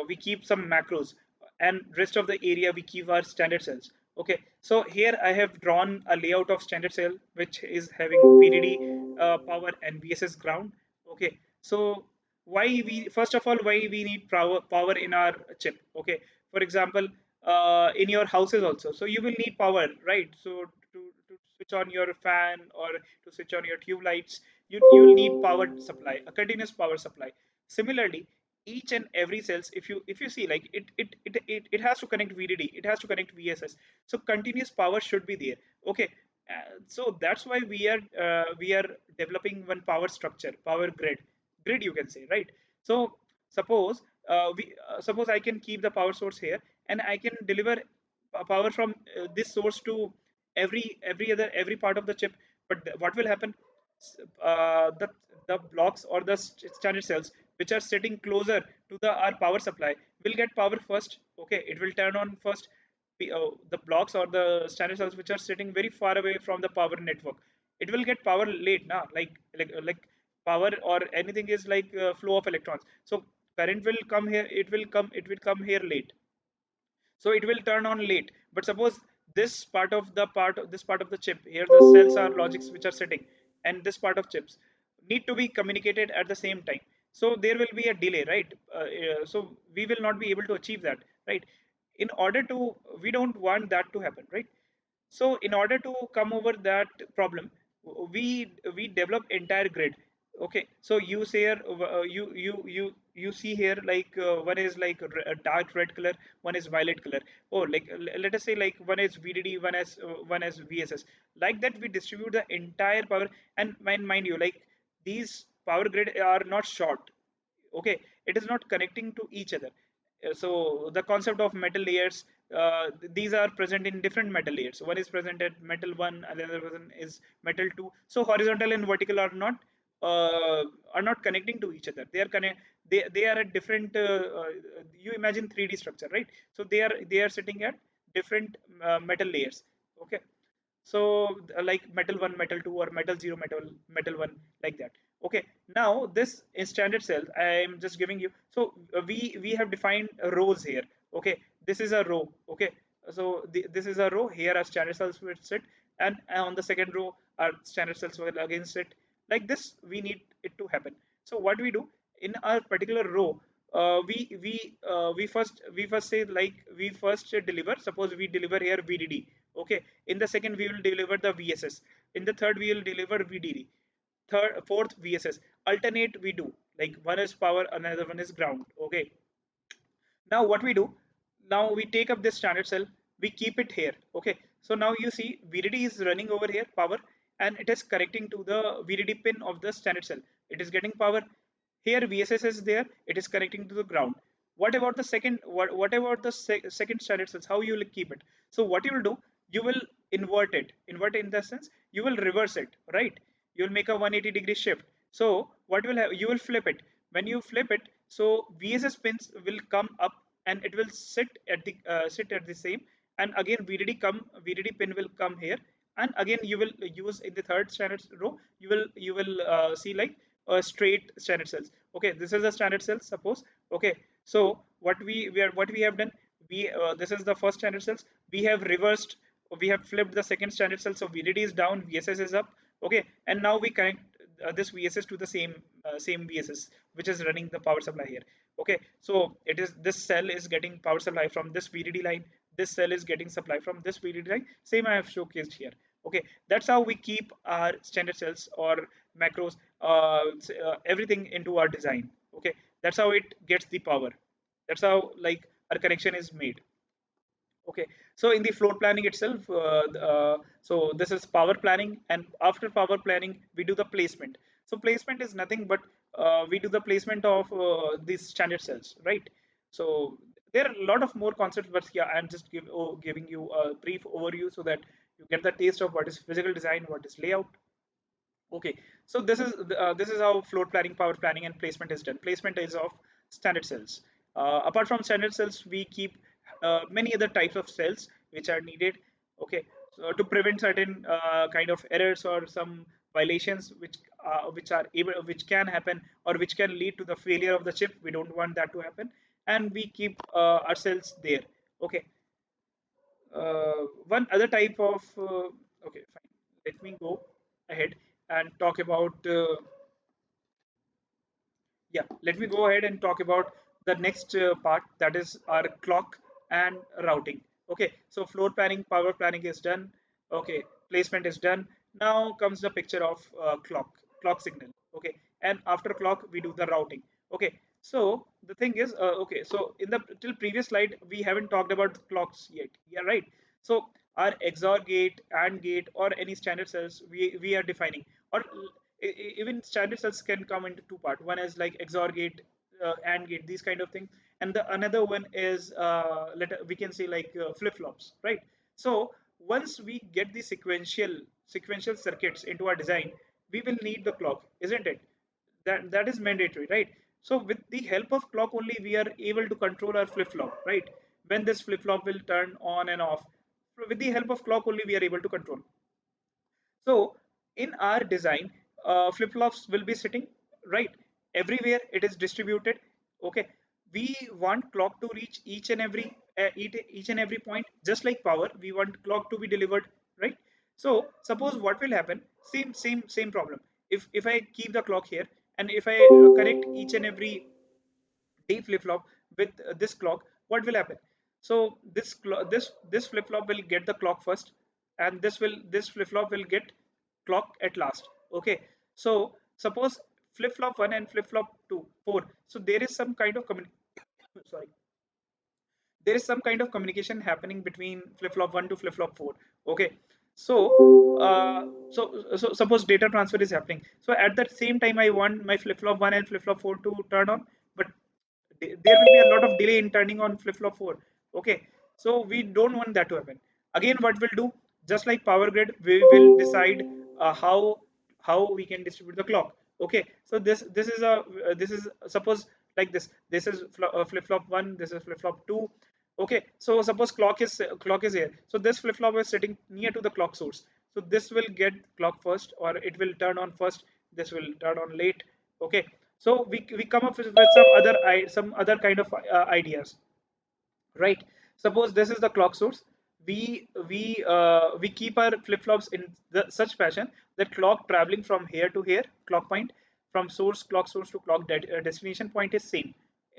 we keep some macros, and rest of the area we keep our standard cells. Okay, so here I have drawn a layout of standard cell which is having VDD power and VSS ground. Okay, so why we first of all why we need power in our chip? Okay, for example, in your houses also, so you will need power, right? So to switch on your fan, or to switch on your tube lights, you will need power supply, a continuous power supply. Similarly, each and every cells, if you see, like it has to connect VDD, it has to connect VSS, so continuous power should be there. Okay, so that's why we are developing one power structure, power grid, you can say, right? So suppose suppose I can keep the power source here, and I can deliver power from this source to every part of the chip. But what will happen? The blocks or the standard cells which are sitting closer to the our power supply will get power first. Okay, it will turn on first. The blocks or the standard cells which are sitting very far away from the power network, it will get power late now, like power or anything is like flow of electrons. So current will come here, it will come here late, so it will turn on late. But suppose this part of the chip, here the cells are logics which are sitting, and this part of chips need to be communicated at the same time, so there will be a delay, right? So we will not be able to achieve that, right? In order to, we don't want that to happen, right? So in order to come over that problem, we develop entire grid. Okay, so you say here, you see here, like one is like a dark red color, one is violet color. Oh, like let us say like one is VDD, one is VSS. Like that we distribute the entire power. And mind you, like these power grid are not short. Okay, it is not connecting to each other. So the concept of metal layers, these are present in different metal layers. One is present at metal 1, and the other one is metal 2. So horizontal and vertical are not connecting to each other. They are at different you imagine 3D structure, right? So they are sitting at different metal layers. Okay, so like metal 1, metal 2, or metal 0, metal 1, like that. Okay, now this is standard cells I am just giving you. So we have defined rows here. Okay, this is a row. Okay, so this is a row. Here are standard cells will sit, and on the second row our standard cells will again sit. Like this we need it to happen. So what we do in our particular row, we first say, like we first deliver, suppose we deliver here VDD. Okay, in the second we will deliver the VSS, in the third we will deliver VDD, fourth VSS. Alternate we do, like one is power, another one is ground. Okay, now what we do, now we take up this standard cell, we keep it here. Okay, so now you see VDD is running over here, power, and it is connecting to the VDD pin of the standard cell. It is getting power. Here VSS is there, it is connecting to the ground. What about the second, what about the second standard cells, how you will keep it? So what you will do, you will invert in the sense you will reverse it, right? You will make a 180-degree shift. So what will have, you will flip it. When you flip it, so VSS pins will come up and it will sit at the same, and again VDD pin will come here, and again you will use in the third standard row, you will see like straight standard cells. Okay, this is a standard cell, suppose. Okay, so what we have done, we this is the first standard cells, we have reversed, we have flipped the second standard cell, so VDD is down, VSS is up. Okay, and now we connect this VSS to the same VSS which is running the power supply here. Okay, so it is, this cell is getting power supply from this VDD line, this cell is getting supply from this VDD line, same I have showcased here. Okay, that's how we keep our standard cells or macros, everything into our design. Okay, that's how it gets the power, that's how like our connection is made. Okay, so in the floor planning itself, so this is power planning, and after power planning we do the placement. So placement is nothing but we do the placement of these standard cells, right? So there are a lot of more concepts, but yeah, I'm just giving you a brief overview so that you get the taste of what is physical design, what is layout. Okay, so this is how floor planning, power planning, and placement is done. Placement is of standard cells. Apart from standard cells, we keep many other types of cells which are needed. Okay, so to prevent certain kind of errors or some violations which can happen or which can lead to the failure of the chip. We don't want that to happen, and we keep our cells there. Okay, one other type of okay, fine, let me go ahead and talk about yeah, let me go ahead and talk about the next part, that is our clock and routing. Okay, so floor planning, power planning is done. Okay, placement is done. Now comes the picture of clock signal. Okay, and after clock we do the routing. Okay, so the thing is okay, so in the till previous slide we haven't talked about the clocks yet. Yeah, right. So our XOR gate, AND gate, or any standard cells we are defining, or even standard cells can come into two part. One is like XOR gate, AND gate, these kind of thing, and the another one is we can say like flip flops, right? So once we get the sequential circuits into our design, we will need the clock, isn't it? That is mandatory, right? So with the help of clock only we are able to control our flip flop, right? When this flip flop will turn on and off, with the help of clock only we are able to control. So in our design, flip-flops will be sitting right everywhere. It is distributed. Okay, we want clock to reach each and every point, just like power. We want clock to be delivered, right? So suppose what will happen? Same problem. If I keep the clock here, and if I connect each and every D flip flop with this clock, what will happen? So this flip flop will get the clock first, and this flip flop will get clock at last. Okay, so suppose flip flop 1 and flip flop 2 4, so there is some kind of sorry, there is some kind of communication happening between flip flop 1 to flip flop 4. Okay, so so suppose data transfer is happening, so at that same time I want my flip flop 1 and flip flop 4 to turn on, but there will be a lot of delay in turning on flip flop 4. Okay, so we don't want that to happen. Again, what we'll do, just like power grid, we will decide how we can distribute the clock. Okay, so this is suppose like this is flip flop 1, this is flip flop 2. Okay, so suppose clock is here, so this flip flop is sitting near to the clock source, so this will get clock first, or it will turn on first, this will turn on late. Okay, so we come up with some other kind of ideas, right? Suppose this is the clock source. We keep our flip flops in such fashion that clock traveling from here to here, clock point, from clock source to clock destination point is same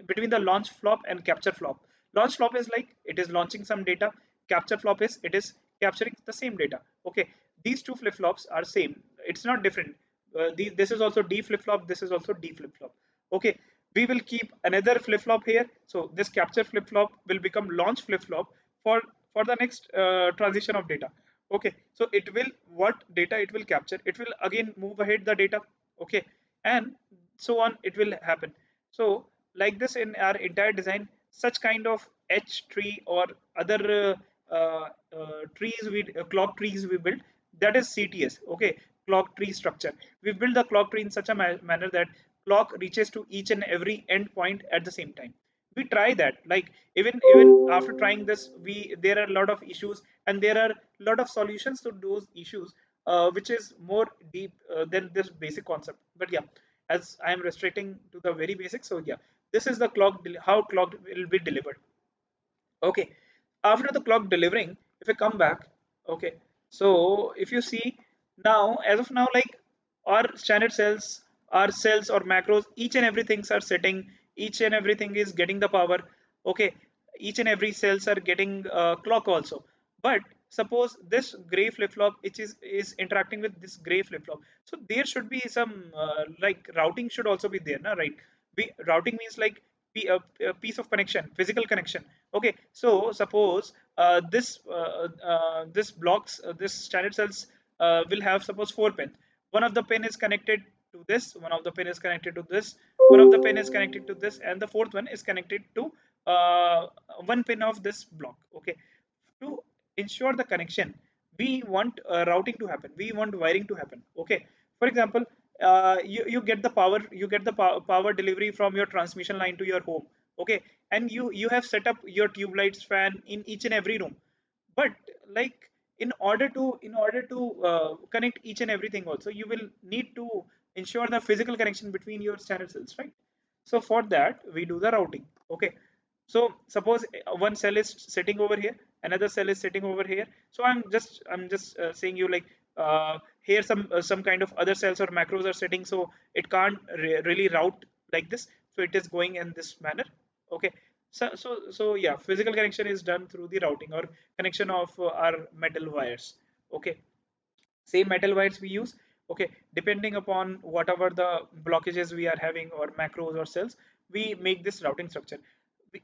between the launch flop and capture flop. Launch flop is like it is launching some data. Capture flop is it is capturing the same data. Okay, these two flip flops are same. It's not different. This is also D flip flop. This is also D flip flop. Okay, we will keep another flip-flop here. So this capture flip-flop will become launch flip-flop for the next transition of data. Okay, so it will, what data it will capture, it will again move ahead the data. Okay, and so on it will happen. So like this in our entire design, such kind of H tree or other trees we clock trees we build, that is CTS. Okay, clock tree structure. We build the clock tree in such a manner that clock reaches to each and every endpoint at the same time. We try that, like even after trying this, we there are a lot of issues and there are a lot of solutions to those issues, which is more deep than this basic concept. But yeah, as I am restricting to the very basic, so yeah, this is the clock how clock will be delivered. Okay, after the clock delivering, if I come back, okay, so if you see now, as of now, like our standard cells, our cells or macros, each and everything are setting, each and everything is getting the power. Okay, each and every cells are getting clock also. But suppose this gray flip flop which is interacting with this gray flip flop, so there should be some like routing should also be there, na, right? Routing means like a piece of connection, physical connection. Okay, so suppose this blocks, this standard cells will have suppose 4 pins. One of the pin is connected to this, one of the pin is connected to this, one of the pin is connected to this, and the fourth one is connected to uh, one pin of this block. Okay, to ensure the connection, we want routing to happen, we want wiring to happen. Okay, for example, you get the power, you get the power delivery from your transmission line to your home. Okay, and you have set up your tube lights fan in each and every room. But like in order to connect each and everything also, you will need to ensure the physical connection between your standard cells, right? So for that we do the routing. Okay, so suppose one cell is sitting over here, another cell is sitting over here. So I'm just saying you like here some kind of other cells or macros are sitting, so it can't really route like this, so it is going in this manner. Okay, so yeah, physical connection is done through the routing or connection of our metal wires. Okay, same metal wires we use. Okay, depending upon whatever the blockages we are having or macros or cells, we make this routing structure.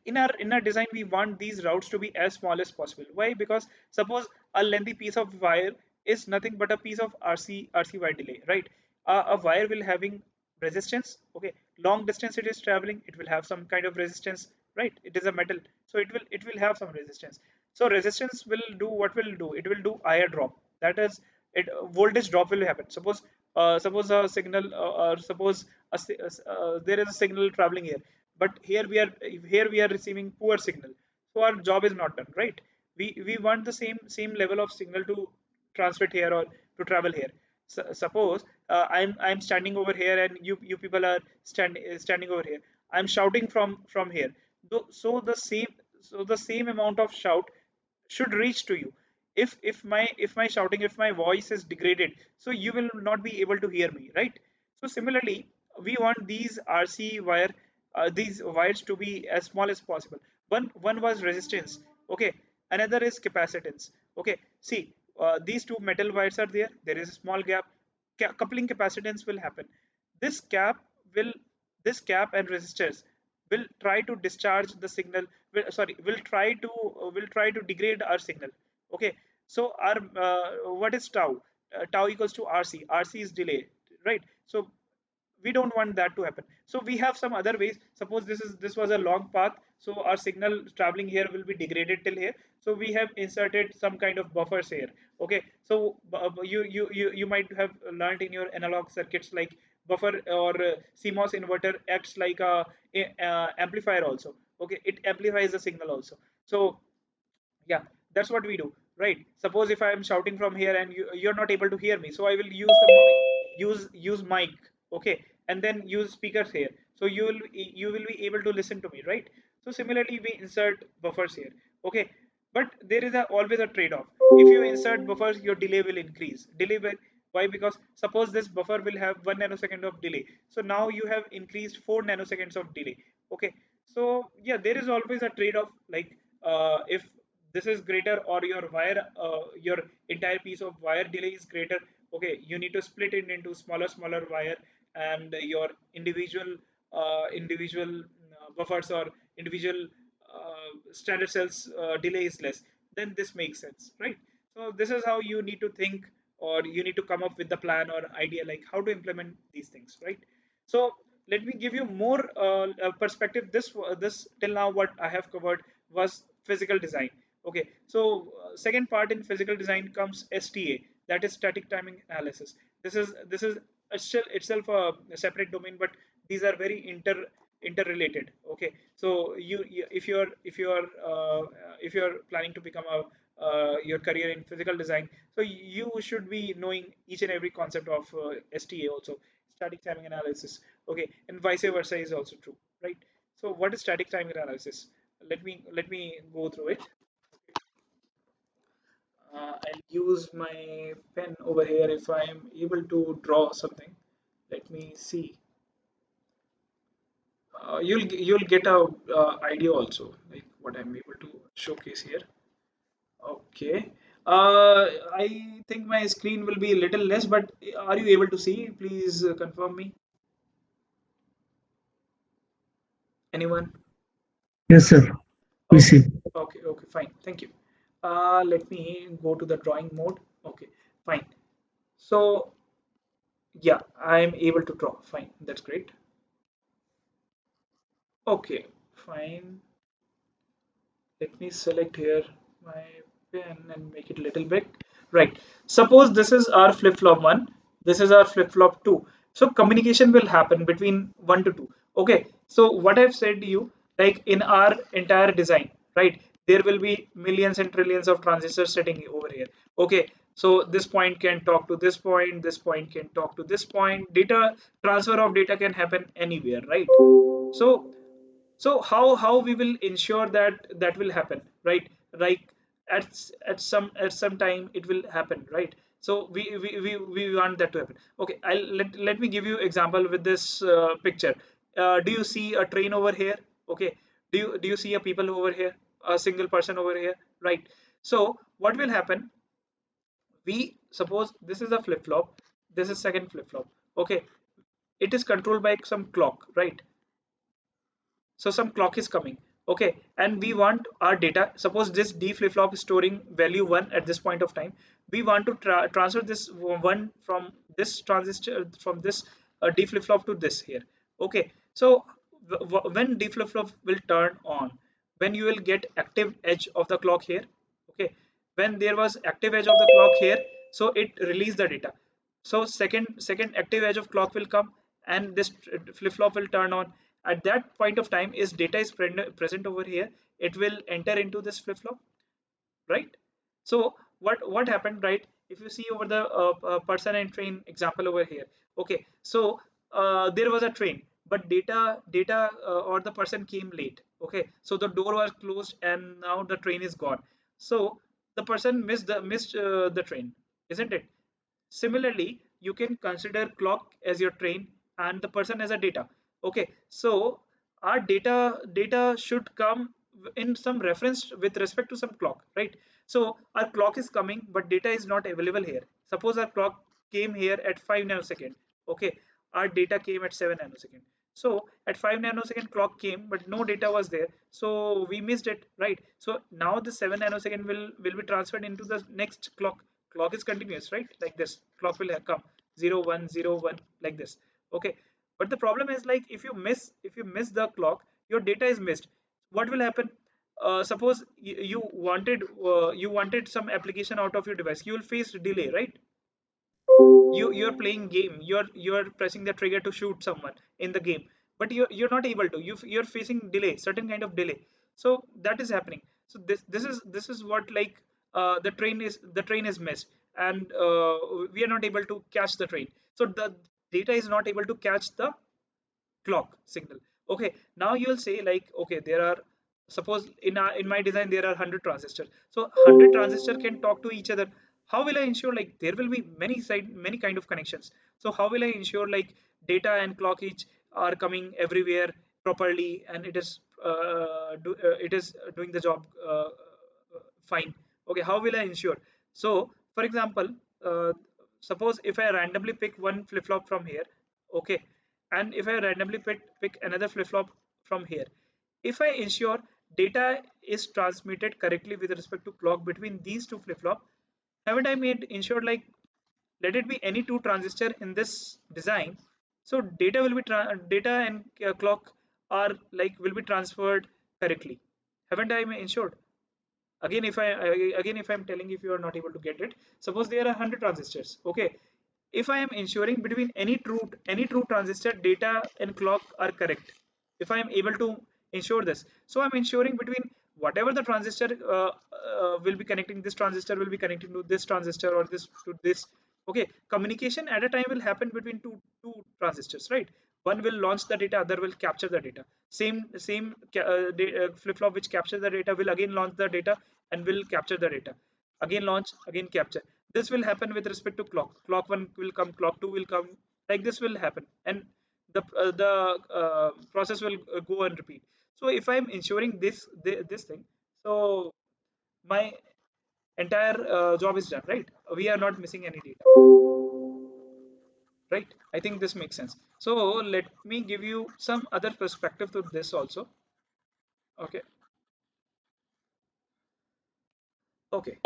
In our design, we want these routes to be as small as possible. Why? Because suppose a lengthy piece of wire is nothing but a piece of rc wire delay, right? A wire will having resistance. Okay, long distance it is traveling, it will have some kind of resistance, right? It is a metal, so it will have some resistance. So resistance will do what will do, it will do IR drop. That is, it voltage drop will happen. Suppose a signal, or suppose there is a signal traveling here, but here we are receiving poor signal, so our job is not done, right? We want the same level of signal to transmit here or to travel here. Suppose I'm standing over here and you people are standing over here. I'm shouting from here. So the same amount of shout should reach to you. If my shouting, if my voice is degraded, so you will not be able to hear me, right? So similarly, we want these wires to be as small as possible. One was resistance. Okay, another is capacitance. Okay, see, these two metal wires are there, there is a small gap. Coupling capacitance will happen. this cap will this cap and resistors will try to discharge the signal, will try to degrade our signal. Okay, so our what is tau? Tau equals to rc is delay, right? So we don't want that to happen, so we have some other ways. Suppose this was a long path, so our signal traveling here will be degraded till here, so we have inserted some kind of buffers here. Okay, so you might have learned in your analog circuits, like buffer or CMOS inverter acts like a amplifier also. Okay, it amplifies the signal also. So yeah, that's what we do, right? Suppose if I am shouting from here and you're not able to hear me, so I will use mic. Okay, and then use speakers here, so you will be able to listen to me, right? So similarly, we insert buffers here. Okay, but there is always a trade-off. If you insert buffers, your delay will increase. Why? Because suppose this buffer will have 1 nanosecond of delay, so now you have increased 4 nanoseconds of delay. Okay, so yeah, there is always a trade-off. Like if this is greater, or your entire piece of wire delay is greater, okay, you need to split it into smaller wire, and your individual individual buffers or individual standard cells delay is less, then this makes sense, right? So this is how you need to think, or you need to come up with the plan or idea like how to implement these things, right? So let me give you more perspective. This till now what I have covered was physical design. Okay, so second part in physical design comes STA, that is static timing analysis. This is itself a separate domain, but these are very interrelated. Okay, so if you're planning to become a your career in physical design, so you should be knowing each and every concept of STA also, static timing analysis. Okay, and vice versa is also true, right? So what is static timing analysis? Let me go through it. I'll use my pen over here if I'm able to draw something. Let me see. You'll get a idea also like what I'm able to showcase here. Okay. I think my screen will be a little less, but are you able to see? Please confirm me. Anyone? Yes, sir. We Okay. see. Okay. Okay. Fine. Thank you. Let me go to the drawing mode. Okay. Fine. So yeah, I'm able to draw. Fine. That's great. Okay. Fine. Let me select here my pen and make it a little big. Right. Suppose this is our flip-flop 1, this is our flip-flop 2. So communication will happen between 1 to 2. Okay. So what I've said to you, like in our entire design, right, there will be millions and trillions of transistors sitting over here. Okay. So this point can talk to this point can talk to this point. Data transfer of data can happen anywhere, right? So how we will ensure that that will happen, right? Like at some time it will happen, right? So we want that to happen. Okay, let me give you example with this picture. Do you see a train over here? Okay, do you see a people over here, a single person over here, right? So what will happen, we suppose this is a flip flop, this is second flip flop. Okay, it is controlled by some clock, right? So some clock is coming. Okay, and we want our data, suppose this D flip flop is storing value 1 at this point of time. We want to transfer this 1 from this transistor, from this D flip flop to this here. Okay, so when D flip flop will turn on, when you will get active edge of the clock here. Okay, when there was active edge of the clock here, so it release the data. So second active edge of clock will come, and this flip flop will turn on. At that point of time, is data is present over here, it will enter into this flip flop, right? So what happened, right? If you see over the person and train example over here. Okay, so there was a train, but data or the person came late. Okay, so the door was closed and now the train is gone. So the person missed the train, isn't it? Similarly, you can consider clock as your train and the person as a data. Okay, so our data should come in some reference with respect to some clock, right? So our clock is coming, but data is not available here. Suppose our clock came here at 5 nanosecond. Okay, our data came at 7 nanosecond. So at 5 nanosecond clock came, but no data was there. So we missed it, right? So now the 7 nanosecond will be transferred into the next clock. Clock is continuous, right? Like this, clock will come 0 1 0 1 like this. Okay, but the problem is like if you miss the clock, your data is missed. What will happen? Suppose you wanted some application out of your device, you will face delay, right? You're playing game, you're pressing the trigger to shoot someone in the game, but you're not able to, you're facing delay, certain kind of delay. So that is happening. So this is what like the train is missed, and we are not able to catch the train. So the data is not able to catch the clock signal. Okay, now you will say like, okay, there are, suppose in my design there are 100 transistors, so 100 transistor can talk to each other. How will I ensure like there will be many kind of connections? So how will I ensure like data and clock each are coming everywhere properly, and it is doing the job fine? Okay, how will I ensure? So for example, suppose if I randomly pick one flip flop from here. Okay, and if I randomly pick another flip-flop from here, if I ensure data is transmitted correctly with respect to clock between these two flip-flop, haven't I made ensured like let it be any two transistor in this design, so data will be data and clock are like will be transferred correctly. Haven't I ensured? Again, if I'm telling, if you are not able to get it, suppose there are 100 transistors. Okay, if I am ensuring between any true transistor, data and clock are correct, if I am able to ensure this, so I'm ensuring between whatever the transistor will be connecting, this transistor will be connecting to this transistor or this to this. Okay, communication at a time will happen between two transistors, right? One will launch the data, other will capture the data. Same flip flop which captures the data will again launch the data and will capture the data, again launch, again capture. This will happen with respect to clock 1 will come, clock 2 will come, like this will happen, and the process will go and repeat. So if I'm ensuring this thing, so my entire job is done, right? We are not missing any data, right? I think this makes sense. So let me give you some other perspective to this also. Okay, okay.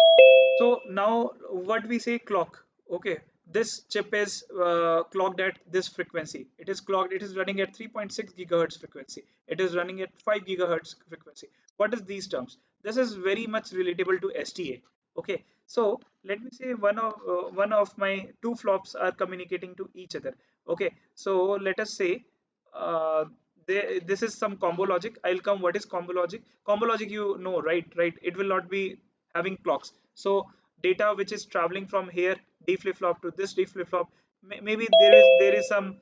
So now what we say clock. Okay, this chip is clocked at this frequency. It is clocked. It is running at 3.6 gigahertz frequency. It is running at 5 gigahertz frequency. What is these terms? This is very much relatable to STA. Okay, so let me say one of my two flops are communicating to each other. Okay, so let us say uh, this is some combo logic. I'll come. What is combo logic? Combo logic, you know, right? Right. It will not be having clocks. So data which is traveling from here D flip flop to this D flip flop, maybe there is some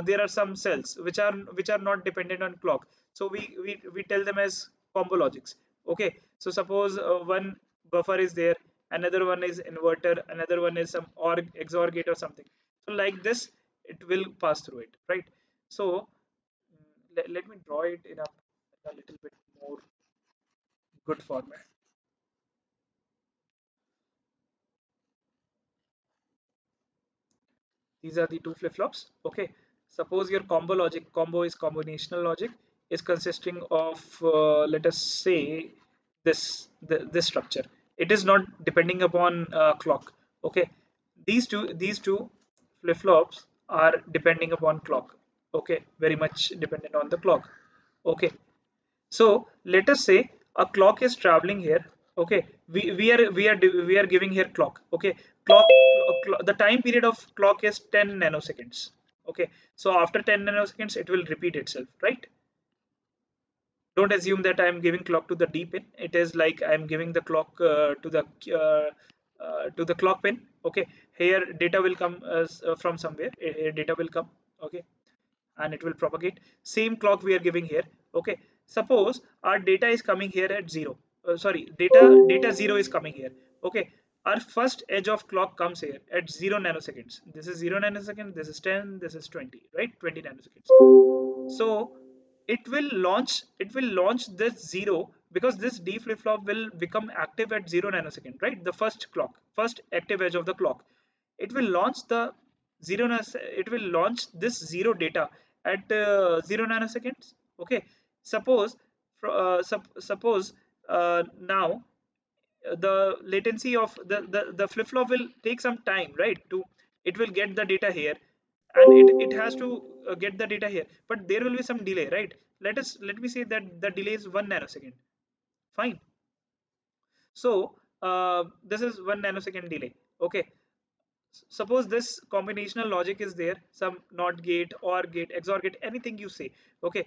there are some cells which are not dependent on clock. So we tell them as combo logics. Okay. So suppose one buffer is there, another one is inverter, another one is some OR XOR gate or something. So like this, it will pass through it, right? So let me draw it in a little bit more good format. These are the two flip-flops. Okay, suppose your combo is combinational logic, is consisting of let us say this structure. It is not depending upon clock. Okay, these two flip-flops are depending upon clock. Okay, very much dependent on the clock. Okay, so let us say a clock is traveling here. Okay, we are giving here clock. Okay, the time period of clock is 10 nanoseconds. Okay, so after 10 nanoseconds it will repeat itself, right? Don't assume that I am giving clock to the D pin. It is like I am giving the clock to the clock pin. Okay, here data will come from somewhere. Here data will come. Okay, and it will propagate. Same clock we are giving here. Okay, suppose our data is coming here at 0. Sorry, data 0 is coming here. Okay, our first edge of clock comes here at 0 nanoseconds. This is 0 nanoseconds, this is 10, this is 20, right? 20 nanoseconds. So it will launch this 0, because this D flip flop will become active at 0 nanosecond, right? The first active edge of the clock. It will launch the 0 it will launch this 0 data at 0 nanoseconds. Okay, suppose suppose now the latency of the flip-flop will take some time, right? To it will get the data here, and it has to get the data here, but there will be some delay, right? Let me say that the delay is 1 nanosecond. Fine. So this is 1 nanosecond delay. Okay, suppose this combinational logic is there, some not gate or gate XOR gate, anything you say. Okay,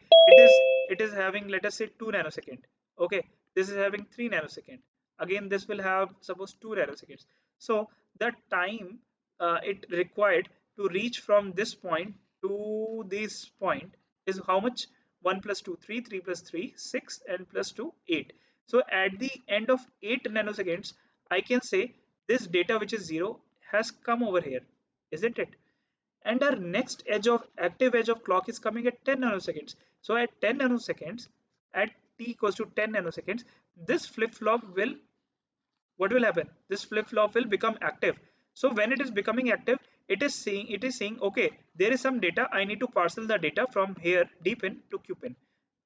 it is having, let us say, 2 nanosecond. Okay, this is having 3 nanosecond. Again this will have suppose 2 nanoseconds. So the time it required to reach from this point to this point is how much? 1 plus 2 3, 3 plus 3 6, and plus 2 8. So at the end of 8 nanoseconds I can say this data which is 0 has come over here, isn't it? And our next active edge of clock is coming at 10 nanoseconds. So at 10 nanoseconds, at t equals to 10 nanoseconds, this flip-flop will, what will happen? This flip-flop will become active. So when it is becoming active, it is saying okay, there is some data, I need to parcel the data from here deep in to QPIN,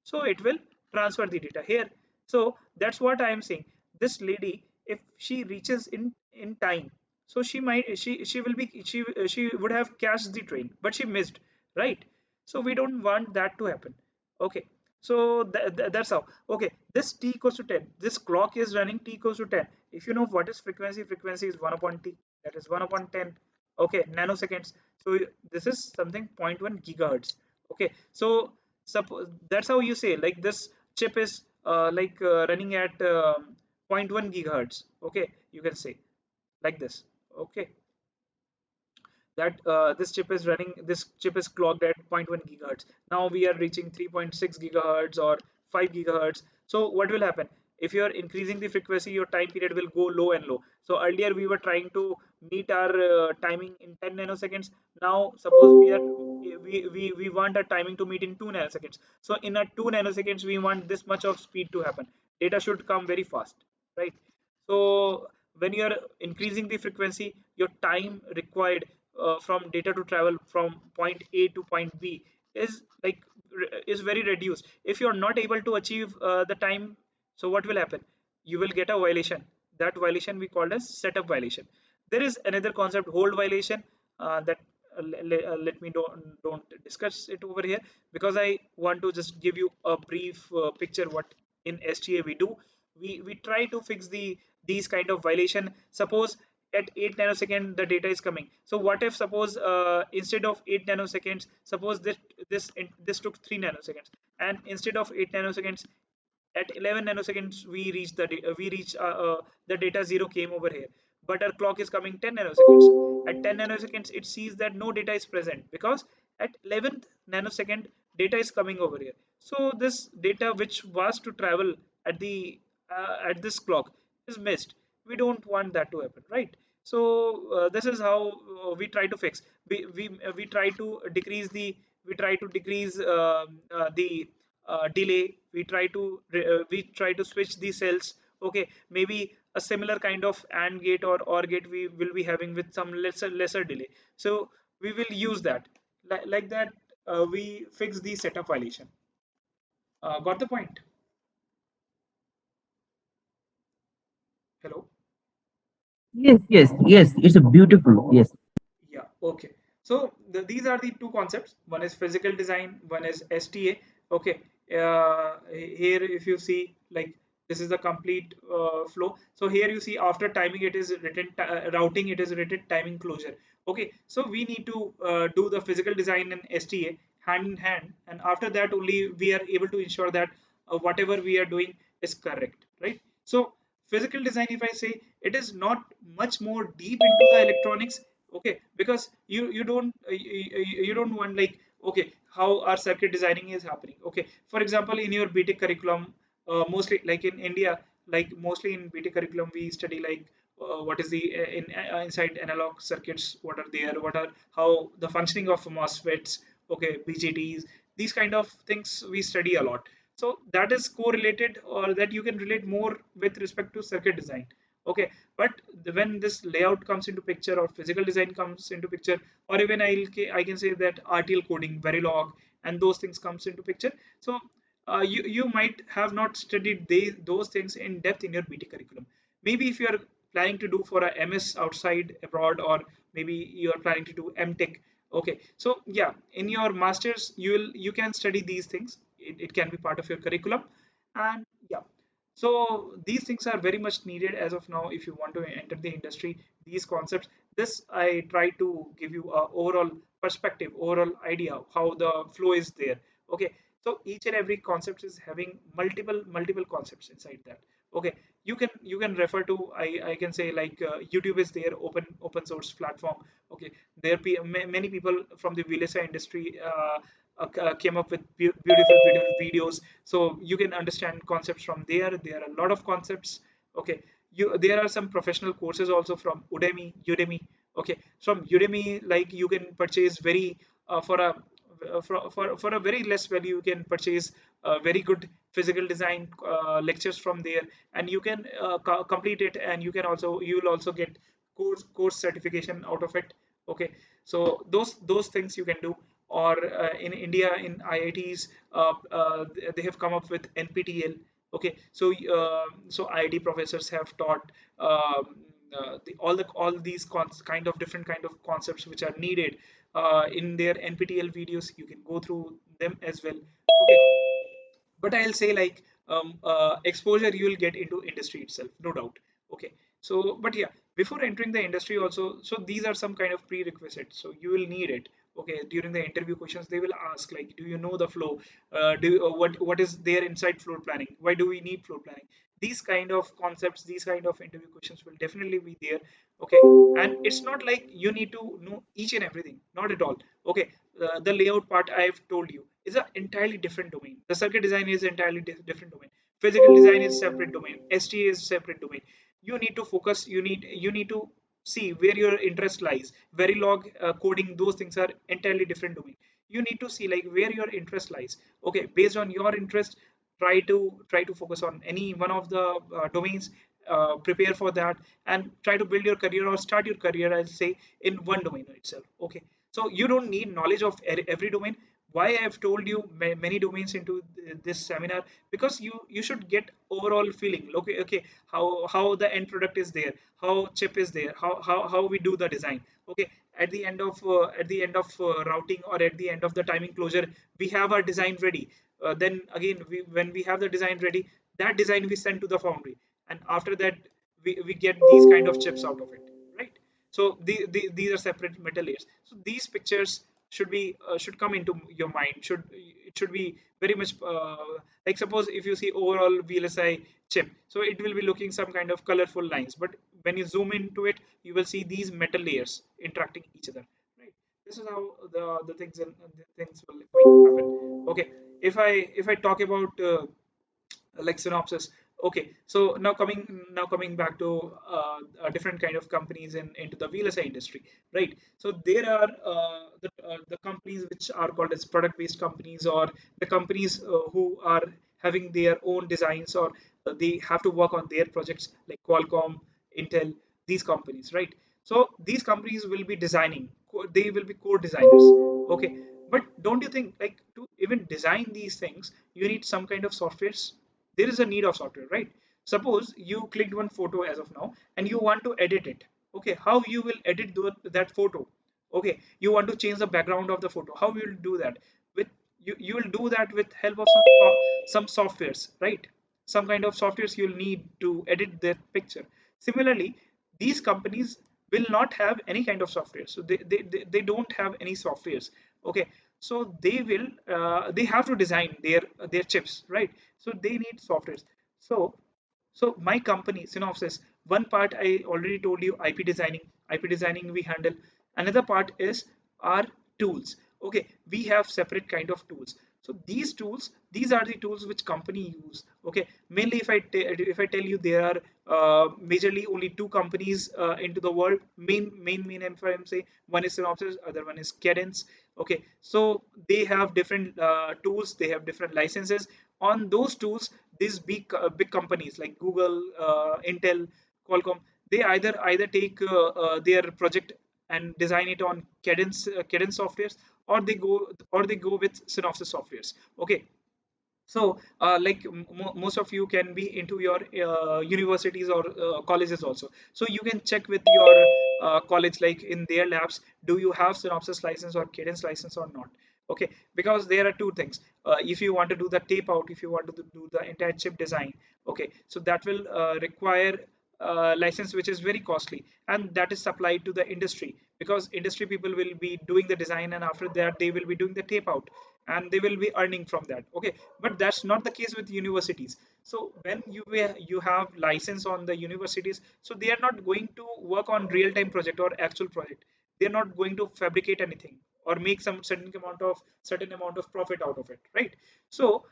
so it will transfer the data here. So that's what I am saying. This lady, if she reaches in time, so she will be she would have catched the train, but she missed, right? So we don't want that to happen. Okay, so that's how. Okay, this t equals to 10, this clock is running t equals to 10. If you know what is frequency, frequency is 1 upon t, that is 1 upon 10. Okay, nanoseconds. So this is something zero point 0.1 gigahertz. Okay, so suppose that's how you say like this chip is running at zero point 0.1 gigahertz. Okay, you can say like this. Okay, that this chip is clocked at zero point 0.1 gigahertz. Now we are reaching 3.6 gigahertz or 5 gigahertz. So what will happen? If you are increasing the frequency, your time period will go low and low. So earlier we were trying to meet our timing in 10 nanoseconds. Now suppose we want our timing to meet in 2 nanoseconds. So in a 2 nanoseconds we want this much of speed to happen. Data should come very fast, right? So when you are increasing the frequency, your time required from data to travel from point A to point B is is very reduced. If you are not able to achieve the time, so what will happen? You will get a violation. That violation we called as setup violation. There is another concept, hold violation, that let me don't discuss it over here, because I want to just give you a brief picture what in STA we do. We try to fix these kind of violation. Suppose at 8 nanosecond the data is coming. So what if suppose instead of 8 nanoseconds, suppose this took 3 nanoseconds, and instead of 8 nanoseconds, at 11 nanoseconds we reach the data 0 came over here, but our clock is coming 10 nanoseconds. At 10 nanoseconds it sees that no data is present, because at 11th nanosecond data is coming over here. So this data which was to travel at this clock is missed. We don't want that to happen, right? So this is how we try to fix. We try to decrease the delay. We try to switch the cells. Okay, maybe a similar kind of AND gate or gate we will be having with some lesser delay. So we will use that. Like that, we fix the setup violation. Got the point? Hello. Yes, yes, yes. It's a beautiful. Yes. Yeah, okay. So these are the two concepts. One is physical design, one is STA. Okay, here if you see, like, this is the complete flow. So here you see after timing it is written routing, it is written timing closure. Okay, so we need to do the physical design and STA hand in hand, and after that only we are able to ensure that whatever we are doing is correct, right? So physical design, if I say, it is not much more deep into the electronics. Okay, because you don't want like, okay, how our circuit designing is happening. Okay, for example, in your BTech curriculum, mostly like in India, like mostly in BTech curriculum we study like what is the inside analog circuits, what are there, what are how the functioning of MOSFETs, okay, BJTs, these kind of things we study a lot. So that is correlated, or that you can relate more with respect to circuit design. Okay, but when this layout comes into picture or physical design comes into picture, or even I can say that RTL coding, Verilog, and those things comes into picture. So you might have not studied those things in depth in your BT curriculum. Maybe if you are planning to do for a MS outside abroad, or maybe you are planning to do MTech. Okay, so yeah, in your masters you can study these things. It can be part of your curriculum, and yeah, so these things are very much needed as of now if you want to enter the industry. These concepts, this I try to give you a overall perspective, overall idea of how the flow is there. Okay, so each and every concept is having multiple concepts inside that. Okay, you can refer to, I can say like YouTube is their open source platform. Okay, many people from the VLSI industry came up with beautiful videos, so you can understand concepts from there. There are a lot of concepts. Okay, there are some professional courses also from Udemy. Okay, from Udemy, like you can purchase very for a very less value, you can purchase very good physical design lectures from there, and you can complete it, and you will also get course certification out of it. Okay, so those things you can do. Or in India, in IITs, they have come up with NPTEL. Okay, so so IIT professors have taught all these kind of different kind of concepts which are needed in their NPTEL videos. You can go through them as well. Okay, but I'll say like exposure you will get into industry itself, no doubt. Okay, so but yeah, before entering the industry also, so these are some kind of prerequisites, so you will need it. Okay, during the interview questions they will ask like, do you know the flow, what is there inside floor planning, why do we need floor planning? These kind of concepts, these kind of interview questions will definitely be there. Okay, and it's not like you need to know each and everything, not at all. Okay, the layout part I've told you is an entirely different domain. The circuit design is entirely different domain. Physical design is separate domain. STA is separate domain. You need to focus. You need to see where your interest lies. Verilog, coding, those things are entirely different domain. You need to see like where your interest lies. Okay, based on your interest, try to focus on any one of the domains. Prepare for that and try to build your career or start your career, I'll say, in one domain itself. Okay, so you don't need knowledge of every domain. Why I've told you many domains into this seminar, because you should get overall feeling. Okay, okay, how the end product is there, how chip is there, how we do the design. Okay, at the end of routing, or at the end of the timing closure, we have our design ready. Then again, when we have the design ready, that design we send to the foundry, and after that we get these kind of chips out of it, right? So these are separate metal layers. So these pictures should come into your mind. Should be very much like, suppose if you see overall VLSI chip, so it will be looking some kind of colorful lines, but when you zoom into it, you will see these metal layers interacting each other, right? This is how the things and the things will going to happen. Okay, if I talk about like synopsis. Okay, so now coming back to a different kind of companies into the VLSI industry, right? So there are the companies which are called as product based companies, or the companies who are having their own designs, or they have to work on their projects, like Qualcomm, Intel, these companies, right? So these companies will be designing, they will be core designers. Okay, but don't you think like to even design these things you need some kind of softwares? There is a need of software, right? Suppose you clicked one photo as of now and you want to edit it. Okay, how you will edit that photo? Okay, you want to change the background of the photo, how you will do that? With you will do that with help of some softwares, right? Some kind of softwares you'll need to edit that picture. Similarly, these companies will not have any kind of software, so they don't have any softwares. Okay, so they have to design their chips, right? So they need softwares. So so my company Synopsys, one part I already told you, ip designing we handle. Another part is our tools. Okay, we have separate kind of tools. So these are the tools which company use. Okay, mainly if I tell you, there are majorly only two companies into the world, main if I'm say, one is Synopsys, other one is Cadence. Okay, so they have different tools, they have different licenses on those tools. These big companies like Google, Intel, Qualcomm, they either take their project and design it on Cadence softwares, or they go with Synopsys softwares. Okay, so like most of you can be into your universities or colleges also, so you can check with your college, like in their labs, do you have Synopsys license or Cadence license or not? Okay, because there are two things. If you want to do the tape out, if you want to do the entire chip design, okay, so that will require license which is very costly, and that is supplied to the industry, because industry people will be doing the design, and after that they will be doing the tape out, and they will be earning from that. Okay, but that's not the case with universities. So when you have license on the universities, so they are not going to work on real time project or actual project. They're not going to fabricate anything or make some certain amount of profit out of it, right? So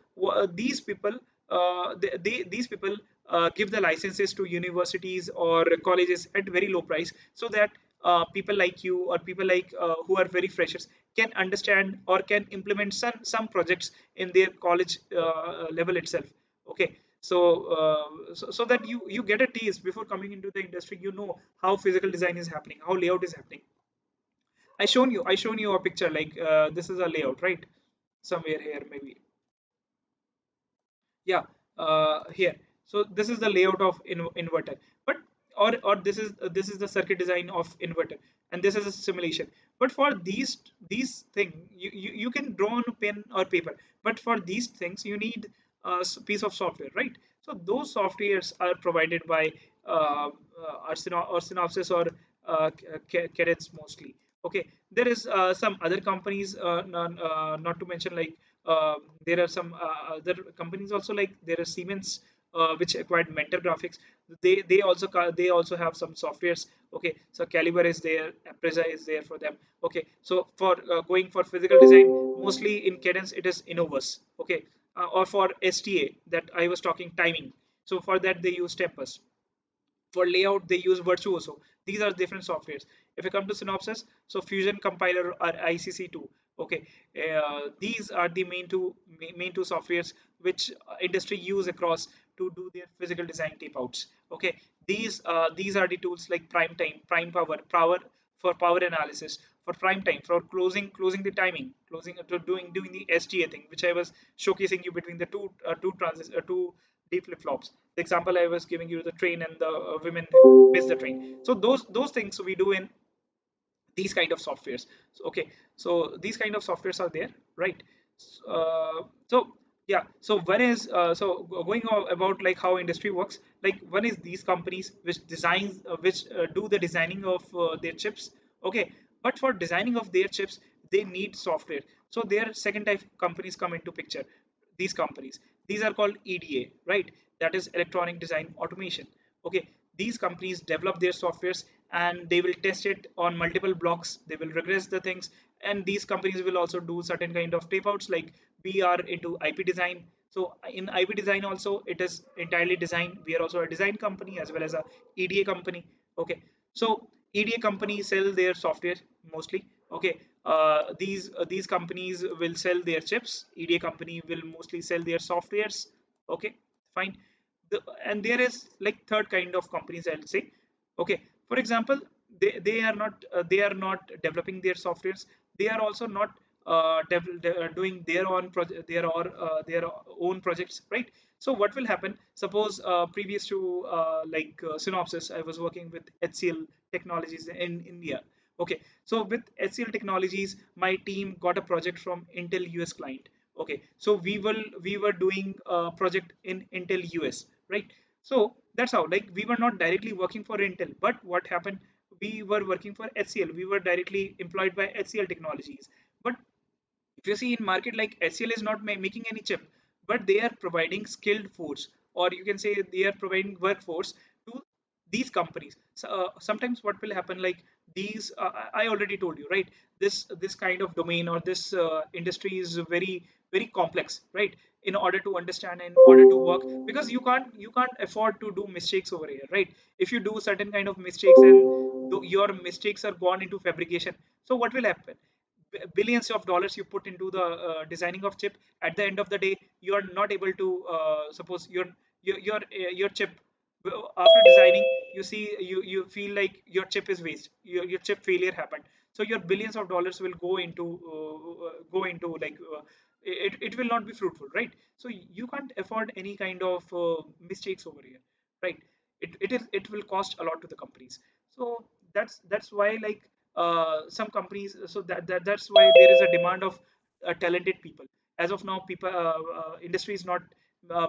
these people these people give the licenses to universities or colleges at very low price, so that people like you, or people like who are very freshers, can understand or can implement some projects in their college level itself. Okay, so that you get a taste before coming into the industry. You know how physical design is happening, how layout is happening. I shown you a picture like this is a layout, right? Somewhere here maybe. Yeah, here. So this is the layout of inverter, but or this is the circuit design of inverter, and this is a simulation. But for these thing, you can draw on a pen or paper, but for these things you need a piece of software, right? So those softwares are provided by or Synopsys or Cadence mostly. Okay, there is some other companies, not to mention like there are some other companies also, like there is Siemens, which acquired Mentor Graphics. They also have some softwares. Okay, so Caliber is there, Aprisa is there for them. Okay, so for going for physical design, mostly in Cadence it is Innovus. Okay, or for STA that I was talking timing. So for that they use Tempest. For layout they use Virtuoso. These are different softwares. If I come to Synopsys, so Fusion Compiler or ICC2. Okay, these are the main two softwares which industry use across to do their physical design tape outs. Okay, these are the tools like prime time, prime power for power analysis, for prime time, for closing the timing, closing to doing the STA thing, which I was showcasing you between the two D flip flops. The example I was giving you, the train and the women miss the train. So those things we do in these kind of softwares. So, okay, so these kind of softwares are there, right? So yeah, so one is going about like how industry works. Like one is these companies which designs which do the designing of their chips. Okay, but for designing of their chips they need software. So their second type companies come into picture. These companies, these are called EDA, right? That is electronic design automation. Okay, these companies develop their softwares and they will test it on multiple blocks, they will regress the things, and these companies will also do certain kind of tape outs. Like we are into IP design, so in IP design also it is entirely design. We are also a design company as well as a EDA company. Okay, so EDA companies sell their software mostly. Okay, these companies will sell their chips. EDA company will mostly sell their softwares. Okay, fine. And there is like third kind of companies, I'll say. Okay, for example, they are not developing their softwares. They are also not doing their own project, their own projects, right? So what will happen, suppose previous to Synopsys, I was working with HCL Technologies in India. Okay, so with HCL Technologies my team got a project from Intel US client. Okay, so we were doing a project in Intel US, right? So that's how, like, we were not directly working for Intel, but what happened, we were working for HCL, we were directly employed by HCL Technologies. But if you see in market, like HCL is not making any chip, but they are providing skilled force, or you can say they are providing workforce to these companies. So, sometimes what will happen, like these I already told you, right? This kind of domain or this industry is very complex, right? In order to understand, in order to work, because you can't afford to do mistakes over here, right? If you do certain kind of mistakes and your mistakes are gone into fabrication, so what will happen? Billions of dollars you put into the designing of chip, at the end of the day you are not able to suppose your chip, after designing, you see, you feel like your chip is waste, your chip failure happened. So your billions of dollars will go into like it will not be fruitful, right? So you can't afford any kind of mistakes over here, right? It will cost a lot to the companies. So that's why, like, some companies, so that's why there is a demand of talented people. As of now, people industry is not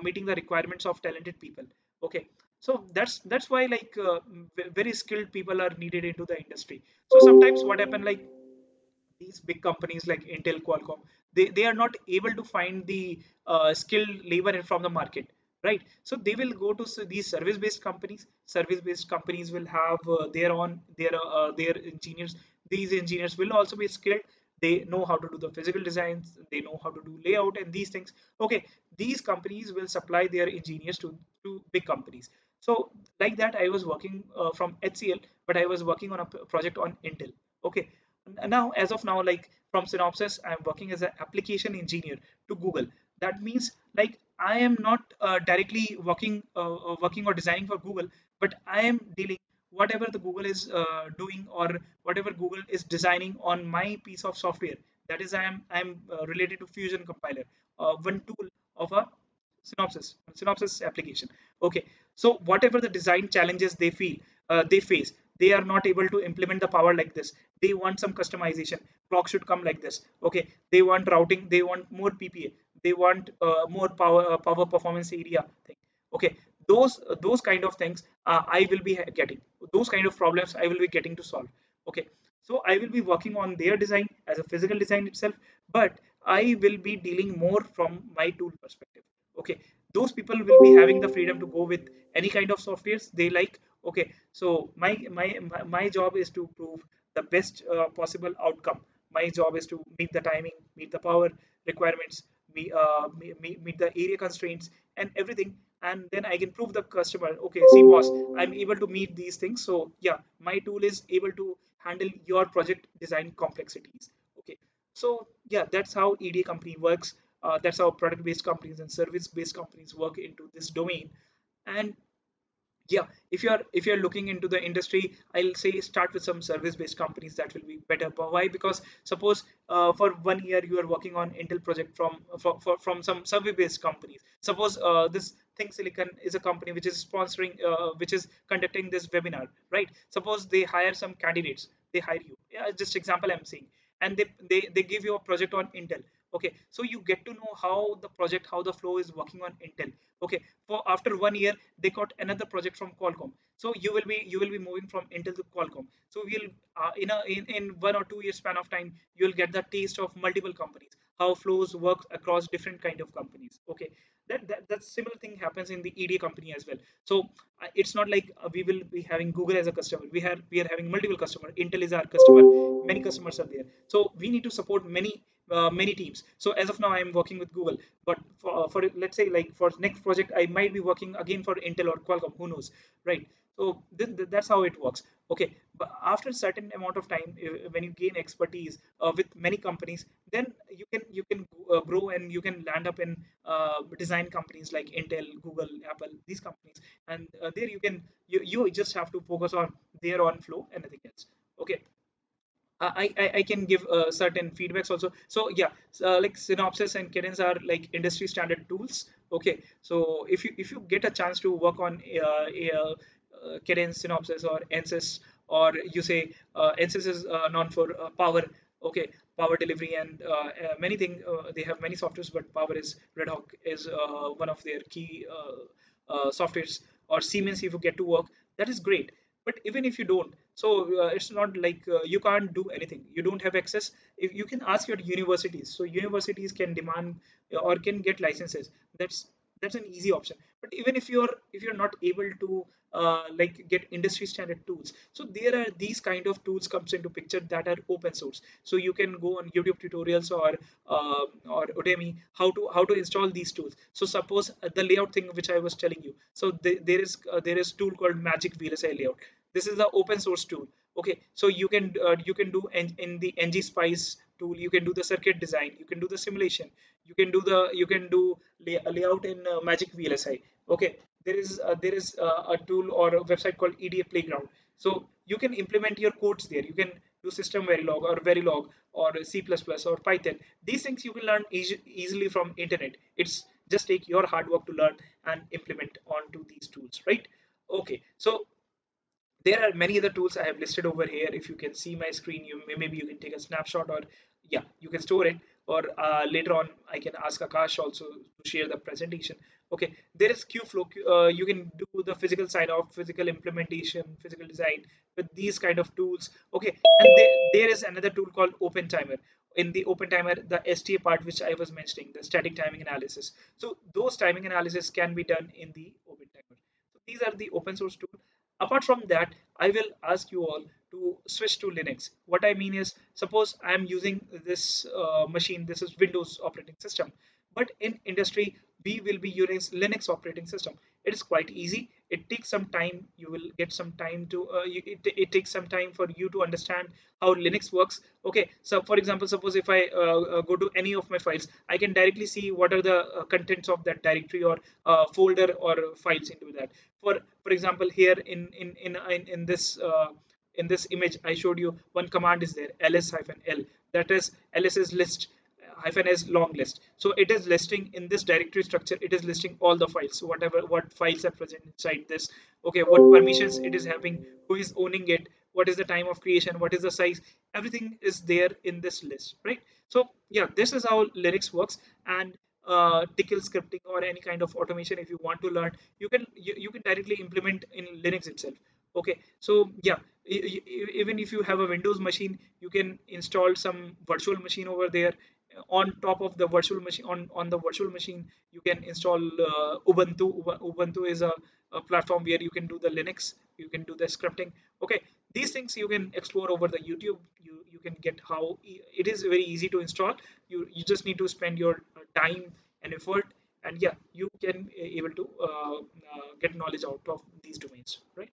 meeting the requirements of talented people. Okay, so that's why, like, very skilled people are needed into the industry. So sometimes what happen, like, these big companies like Intel, Qualcomm, they are not able to find the skilled labor from the market, right? So they will go to these service-based companies. Service-based companies will have their engineers. These engineers will also be skilled. They know how to do the physical designs. They know how to do layout and these things. Okay, these companies will supply their engineers to big companies. So like that, I was working from HCL, but I was working on a project on Intel. Okay, now as of now, like from Synopsys I'm working as an application engineer to Google. That means, like, I am not directly working or designing for Google, but I am dealing whatever the Google is doing, or whatever Google is designing on my piece of software, that is I'm related to Fusion compiler, one tool of a synopsis application. Okay, so whatever the design challenges they face, they are not able to implement the power like this. They want some customization. Clock should come like this. Okay, they want routing, they want more PPA, they want more power performance area thing. Okay, those kind of things I will be getting. Those kind of problems I will be getting to solve. Okay, so I will be working on their design as a physical design itself, but I will be dealing more from my tool perspective. Okay, those people will be having the freedom to go with any kind of softwares they like. Okay, so my job is to prove the best possible outcome. My job is to meet the timing, meet the power requirements, meet the area constraints and everything, and then I can prove the customer, okay, see boss, I'm able to meet these things. So yeah, my tool is able to handle your project design complexities. Okay, so yeah, that's how EDA company works. That's how product based companies and service based companies work into this domain. And yeah, if you're looking into the industry, I'll say start with some service based companies. That will be better. But why? Because suppose for 1 year you are working on Intel project from some service based companies. Suppose this Think Silicon is a company which is sponsoring, which is conducting this webinar, right? Suppose they hire some candidates, they hire you, yeah, just example I'm saying, and they give you a project on Intel. Okay, so you get to know how the project, how the flow is working on Intel. Okay, for after 1 year they got another project from Qualcomm. So you will be moving from Intel to Qualcomm. So we'll in 1 or 2 years span of time, you'll get the taste of multiple companies, how flows work across different kind of companies. Okay, that similar thing happens in the EDA company as well. So it's not like we will be having Google as a customer. We are having multiple customer. Intel is our customer. Many customers are there. So we need to support many teams. So as of now, I am working with Google, but for let's say like for next project, I might be working again for Intel or Qualcomm. Who knows, right? So that's how it works. Okay, but after a certain amount of time, when you gain expertise with many companies, then you can grow and you can land up in design companies like Intel, Google, Apple, these companies, and there you just have to focus on their on flow and nothing else. Okay, I can give certain feedbacks also. So yeah, like Synopsys and Cadence are like industry standard tools. Okay, so if you get a chance to work on Cadence, Synopsys, or ANSYS, or you say ANSYS is known for power. Okay, power delivery and many things. They have many softwares, but Power is Red Hawk is one of their key softwares. Or Siemens, if you get to work, that is great. But even if you don't, so it's not like you can't do anything, you don't have access. If you can ask your universities, so universities can demand or can get licenses. That's an easy option. But even if you're not able to like get industry standard tools, so there are these kind of tools comes into picture that are open source. So you can go on YouTube tutorials or Udemy how to install these tools. So suppose the layout thing which I was telling you, so there is tool called Magic VLSI layout. This is the open source tool. Okay, so you can do in the ngSpice tool, you can do the circuit design, you can do the simulation, you can do layout in Magic VLSI. Okay, there is a tool or a website called EDA Playground. So you can implement your codes there. You can do System Verilog or Verilog or C++ or Python. These things you can learn easily from internet. It's just take your hard work to learn and implement onto these tools, right? Okay, so there are many other tools I have listed over here. If you can see my screen, maybe you can take a snapshot, or yeah, you can store it, or later on I can ask Akash also to share the presentation. Okay, there is QFlow. You can do the physical side of physical implementation, physical design with these kind of tools. Okay, and there is another tool called OpenTimer. In the OpenTimer, the STA part which I was mentioning, the static timing analysis. So those timing analysis can be done in the OpenTimer. So these are the open source tools. Apart from that, I will ask you all to switch to Linux. What I mean is, suppose I am using this machine, this is Windows operating system, but in industry we will be using Linux operating system. It is quite easy. It takes some time. You will get some time to it takes some time for you to understand how Linux works. Okay, so for example, suppose if I go to any of my files, I can directly see what are the contents of that directory or folder or files into that. For example, here in this image I showed you, one command is there, ls-l, that is ls is list, hyphen s long list. So it is listing in this directory structure, it is listing all the files, whatever what files are present inside this. Okay, what permissions it is having, who is owning it, what is the time of creation, what is the size, everything is there in this list, right? So yeah, this is how Linux works. And tickle scripting or any kind of automation, if you want to learn, you can directly implement in Linux itself. Okay, so yeah, even if you have a Windows machine, you can install some virtual machine over there. On top of the virtual machine, on the virtual machine, you can install Ubuntu. Ubuntu is a platform where you can do the Linux, you can do the scripting. Okay, these things you can explore over the YouTube. You can get how it is very easy to install. You just need to spend your time and effort, and yeah, you can able to get knowledge out of these domains, right?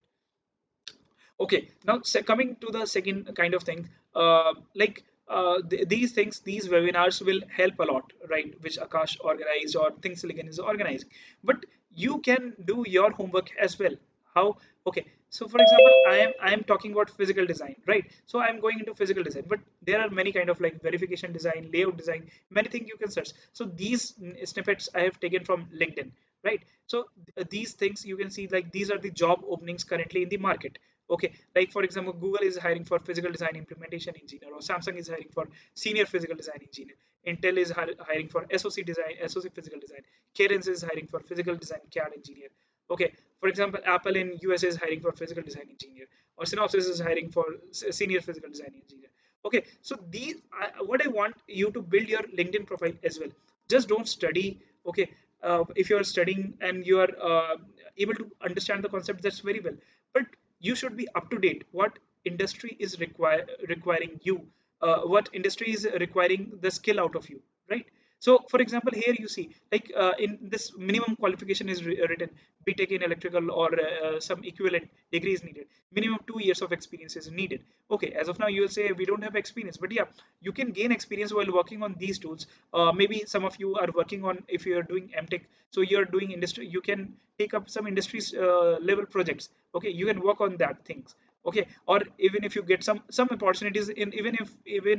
Okay, now coming to the second kind of thing, these things, these webinars will help a lot, right? Which Akash organized or Think Silicon is organizing, but you can do your homework as well. How? Okay, so for example, I am talking about physical design, right? So I'm going into physical design, but there are many kind of like verification design, layout design, many things you can search. So these snippets I have taken from LinkedIn, right? So these things you can see, like these are the job openings currently in the market. Okay, like for example, Google is hiring for physical design implementation engineer, or Samsung is hiring for senior physical design engineer. Intel is hiring for SOC physical design. Cadence is hiring for physical design CAD engineer. Okay, for example, Apple in USA is hiring for physical design engineer, or Synopsys is hiring for senior physical design engineer. Okay, so what I want you to build your LinkedIn profile as well. Just don't study. Okay, if you are studying and you are able to understand the concept, that's very well, but you should be up to date. What industry is requiring you, what industry is requiring the skill out of you, right? So for example, here you see, like in this minimum qualification is written BTech in electrical, or some equivalent degree is needed. Minimum 2 years of experience is needed. Okay, as of now you will say we don't have experience, but yeah, you can gain experience while working on these tools. Maybe some of you are working on, if you are doing MTech, so you're doing industry, you can take up some industries level projects. Okay, you can work on that things. Okay, or even if you get some opportunities in, even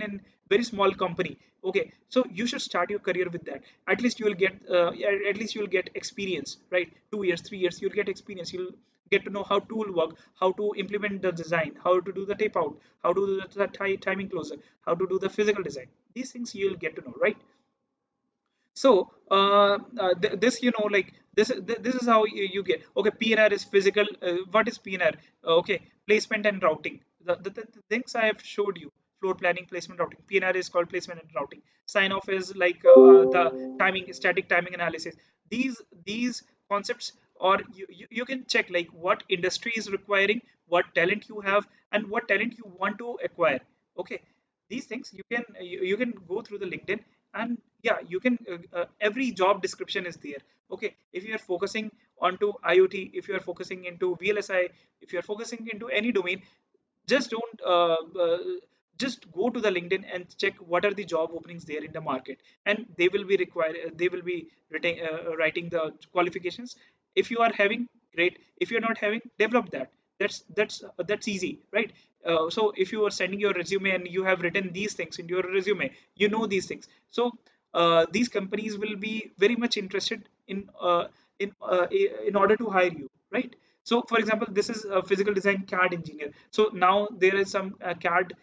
in very small company. Okay, so you should start your career with that. At least you will get at least you will get experience, right? 2 years, 3 years, you'll get experience. You'll get to know how tool work, how to implement the design, how to do the tape out, how to do the timing closer, how to do the physical design. These things you'll get to know, right? So this, like this is how you get. Okay, PNR is physical. What is PNR? Okay, placement and routing. The things I have showed you: floor planning, placement, routing. PNR is called placement and routing. Sign off is like the timing, static timing analysis. These concepts, or you can check like what industry is requiring, what talent you have, and what talent you want to acquire. Okay, these things you can go through the LinkedIn, and yeah, you can every job description is there. Okay, if you are focusing onto IoT, if you are focusing into VLSI, if you are focusing into any domain, just don't just go to the LinkedIn and check what are the job openings there in the market, and they will be required, they will be writing the qualifications. If you are having, great. If you're not having, develop that. That's easy, right? So if you are sending your resume and you have written these things in your resume, you know these things. So these companies will be very much interested in order to hire you, right? So for example, this is a physical design CAD engineer. So now there is some CAD,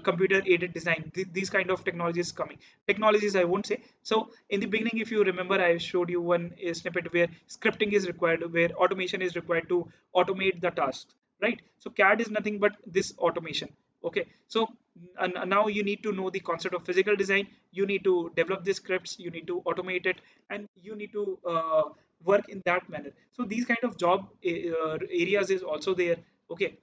computer aided design. These kind of technologies coming. Technologies I won't say. So in the beginning, if you remember, I showed you one snippet where scripting is required, where automation is required to automate the tasks, right? So CAD is nothing but this automation. Okay, so and now you need to know the concept of physical design. You need to develop the scripts, you need to automate it, and you need to work in that manner. So these kind of job areas is also there. Okay,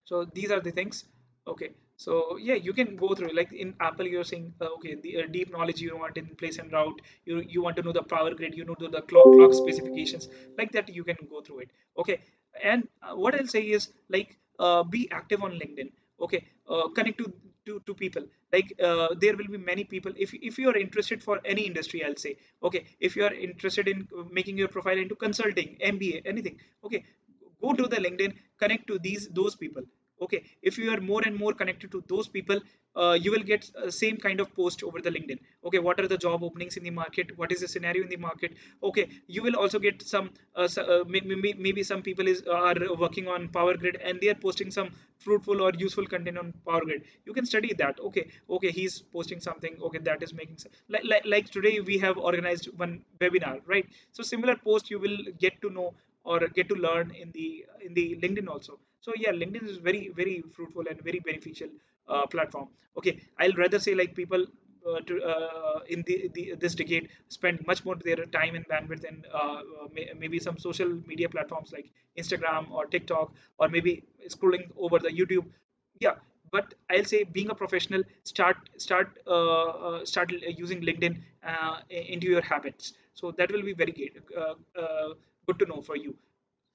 so these are the things. Okay, so yeah, you can go through like in Apple. You're saying okay, the deep knowledge you want in place and route. You want to know the power grid. You know the clock specifications like that. You can go through it. Okay, and what I'll say is like be active on LinkedIn. Okay, connect to people. Like there will be many people. If you are interested for any industry, I'll say okay. If you are interested in making your profile into consulting, MBA, anything. Okay, go to the LinkedIn, connect to those people. Okay, if you are more and more connected to those people, you will get same kind of post over the LinkedIn. Okay, what are the job openings in the market, what is the scenario in the market. Okay, you will also get some maybe some people are working on power grid and they are posting some fruitful or useful content on power grid. You can study that. Okay, he's posting something. Okay, that is making sense. Like today we have organized one webinar, right? So similar post you will get to know or get to learn in the LinkedIn also. So yeah, LinkedIn is very fruitful and very beneficial platform. Okay, I'll rather say like people in this decade spend much more their time and bandwidth in maybe some social media platforms like Instagram or TikTok, or maybe scrolling over the YouTube. Yeah, but I'll say being a professional, start using LinkedIn into your habits. So that will be very good to know for you,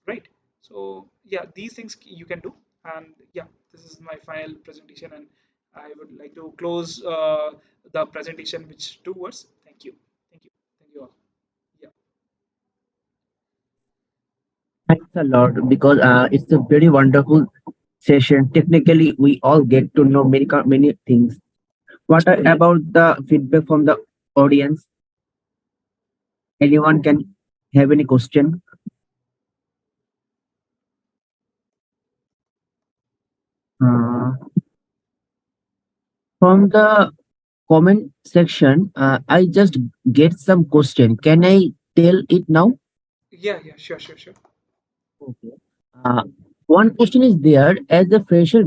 right? So yeah, these things you can do. And yeah, this is my final presentation, and I would like to close the presentation with two words. Thank you. Thank you all. Yeah. Thanks a lot because it's a very wonderful session. Technically, we all get to know many things. What about the feedback from the audience? Anyone can have any question? Uh, from the comment section, I just get some question. Can I tell it now? Yeah, sure. Okay. Uh, one question is there, as a fresher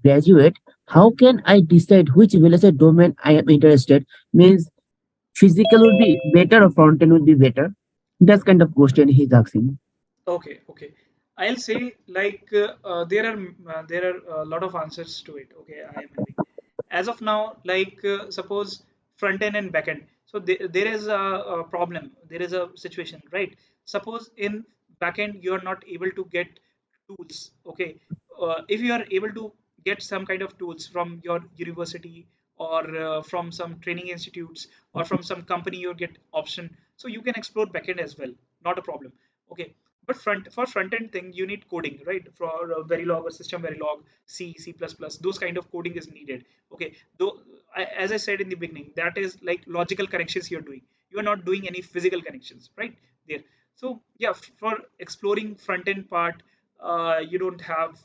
graduate, how can I decide which VLSI domain I am interested? Means physical would be better or front end would be better? That's kind of question he's asking. Okay. I'll say like there are a lot of answers to it. Okay, I am having as of now, like suppose front end and back end. So there is a problem. There is a situation, right? Suppose in back end you are not able to get tools. Okay, if you are able to get some kind of tools from your university or from some training institutes or from some company, you get option. So you can explore backend as well. Not a problem. Okay, but front end thing you need coding, right? For Verilog or system Verilog, C++, those kind of coding is needed. Okay, though as I said in the beginning, that is like logical connections you're doing. You are not doing any physical connections, right there. So yeah, for exploring front end part, you don't have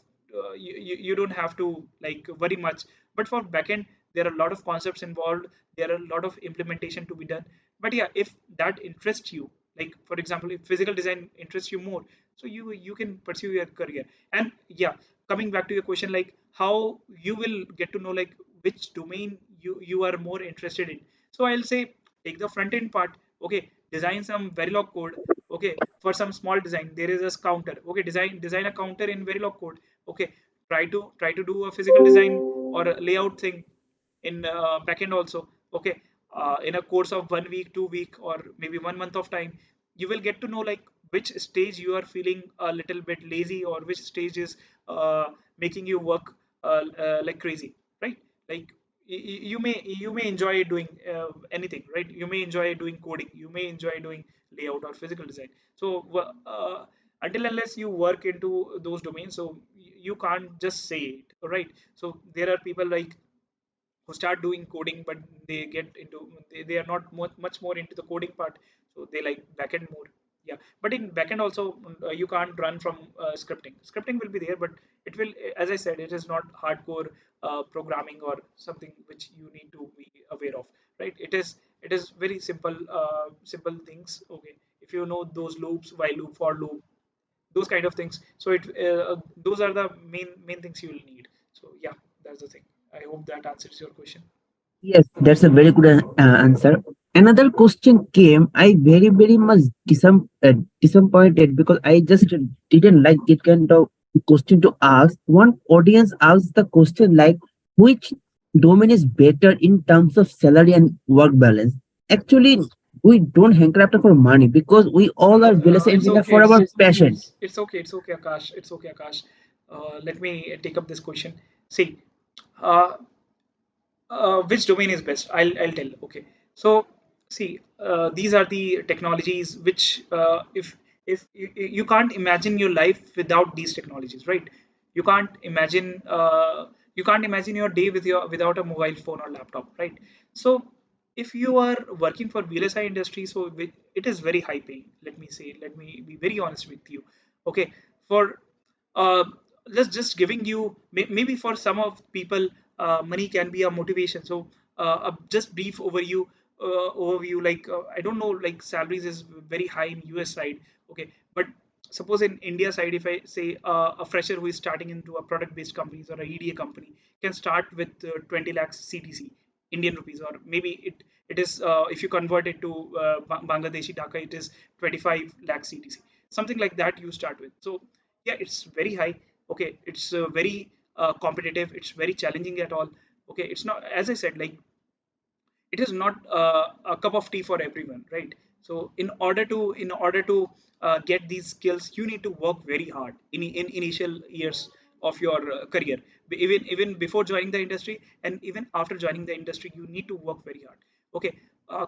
you don't have to like worry much. But for backend, there are a lot of concepts involved. There are a lot of implementation to be done. But yeah, if that interests you, like for example, if physical design interests you more, so you can pursue your career. And yeah, coming back to your question, like how you will get to know like which domain you are more interested in. So I'll say take the front end part. Okay, design some Verilog code. Okay, for some small design there is a counter. Okay, design a counter in Verilog code. Okay, try to do a physical design or a layout thing in backend also. Okay, in a course of 1 week, 2 week, or maybe 1 month of time, you will get to know like which stage you are feeling a little bit lazy, or which stage is making you work like crazy, right? Like you may enjoy doing anything, right? You may enjoy doing coding, you may enjoy doing layout or physical design. So until unless you work into those domains, so you can't just say it, right? So there are people like who start doing coding, but they get into they are not much more into the coding part, so they like backend more. Yeah, but in backend also you can't run from scripting will be there, but it will, as I said, it is not hardcore programming or something which you need to be aware of, right? It is very simple things. Okay, if you know those loops, while loop, for loop, those kind of things, so those are the main things you will need. So yeah, that's the thing. I hope that answers your question. Yes, that's a very good answer. Another question came. I very much disappointed because I just didn't like it kind of question to ask. One audience asks the question like, which domain is better in terms of salary and work balance? Actually, we don't hanker after for money because we all are VLSI It's engineer okay. for our passion. It's okay. It's okay, Akash. It's okay, Akash. Let me take up this question. See, uh, which domain is best? I'll tell. Okay. So see, these are the technologies which, if you can't imagine your life without these technologies, right? You can't imagine you can't imagine your day without a mobile phone or laptop, right? So if you are working for VLSI industry, so it is very high paying. Let me be very honest with you. Okay, for uh, just giving you, maybe for some of people, money can be a motivation. So a just brief overview, like I don't know, like salaries is very high in US side. Okay, but suppose in India side, if I say a fresher who is starting into a product based companies or a EDA company can start with 20 lakhs CTC, Indian rupees, or maybe it is, if you convert it to Bangladeshi taka, it is 25 lakh CTC, something like that you start with. So yeah, it's very high. Okay, it's very competitive, it's very challenging at all. Okay, it's not, as I said, like it is not a cup of tea for everyone, right? So in order to get these skills, you need to work very hard in initial years of your career, even before joining the industry, and even after joining the industry you need to work very hard. Okay,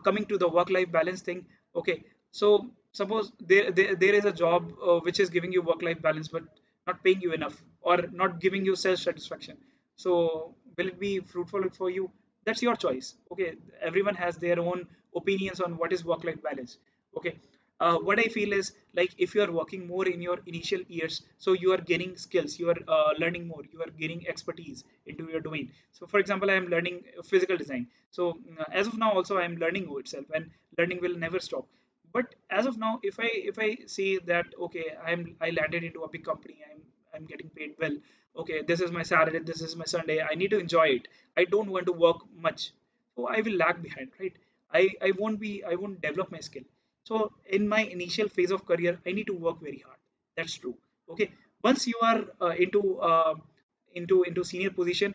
coming to the work life balance thing. Okay, so suppose there is a job which is giving you work life balance but not paying you enough or not giving you self satisfaction. So will it be fruitful for you? That's your choice. Okay, everyone has their own opinions on what is work life balance. Okay, what I feel is, like, if you are working more in your initial years, so you are gaining skills, you are learning more, you are gaining expertise into your domain. So for example, I am learning physical design. So as of now also I am learning itself, and learning will never stop. But as of now, if I say that, okay, I landed into a big company, I'm getting paid well. Okay, this is my Saturday, this is my Sunday, I need to enjoy it, I don't want to work much. So I will lag behind, right? I won't develop my skill. So in my initial phase of career, I need to work very hard. That's true. Okay, once you are into senior position,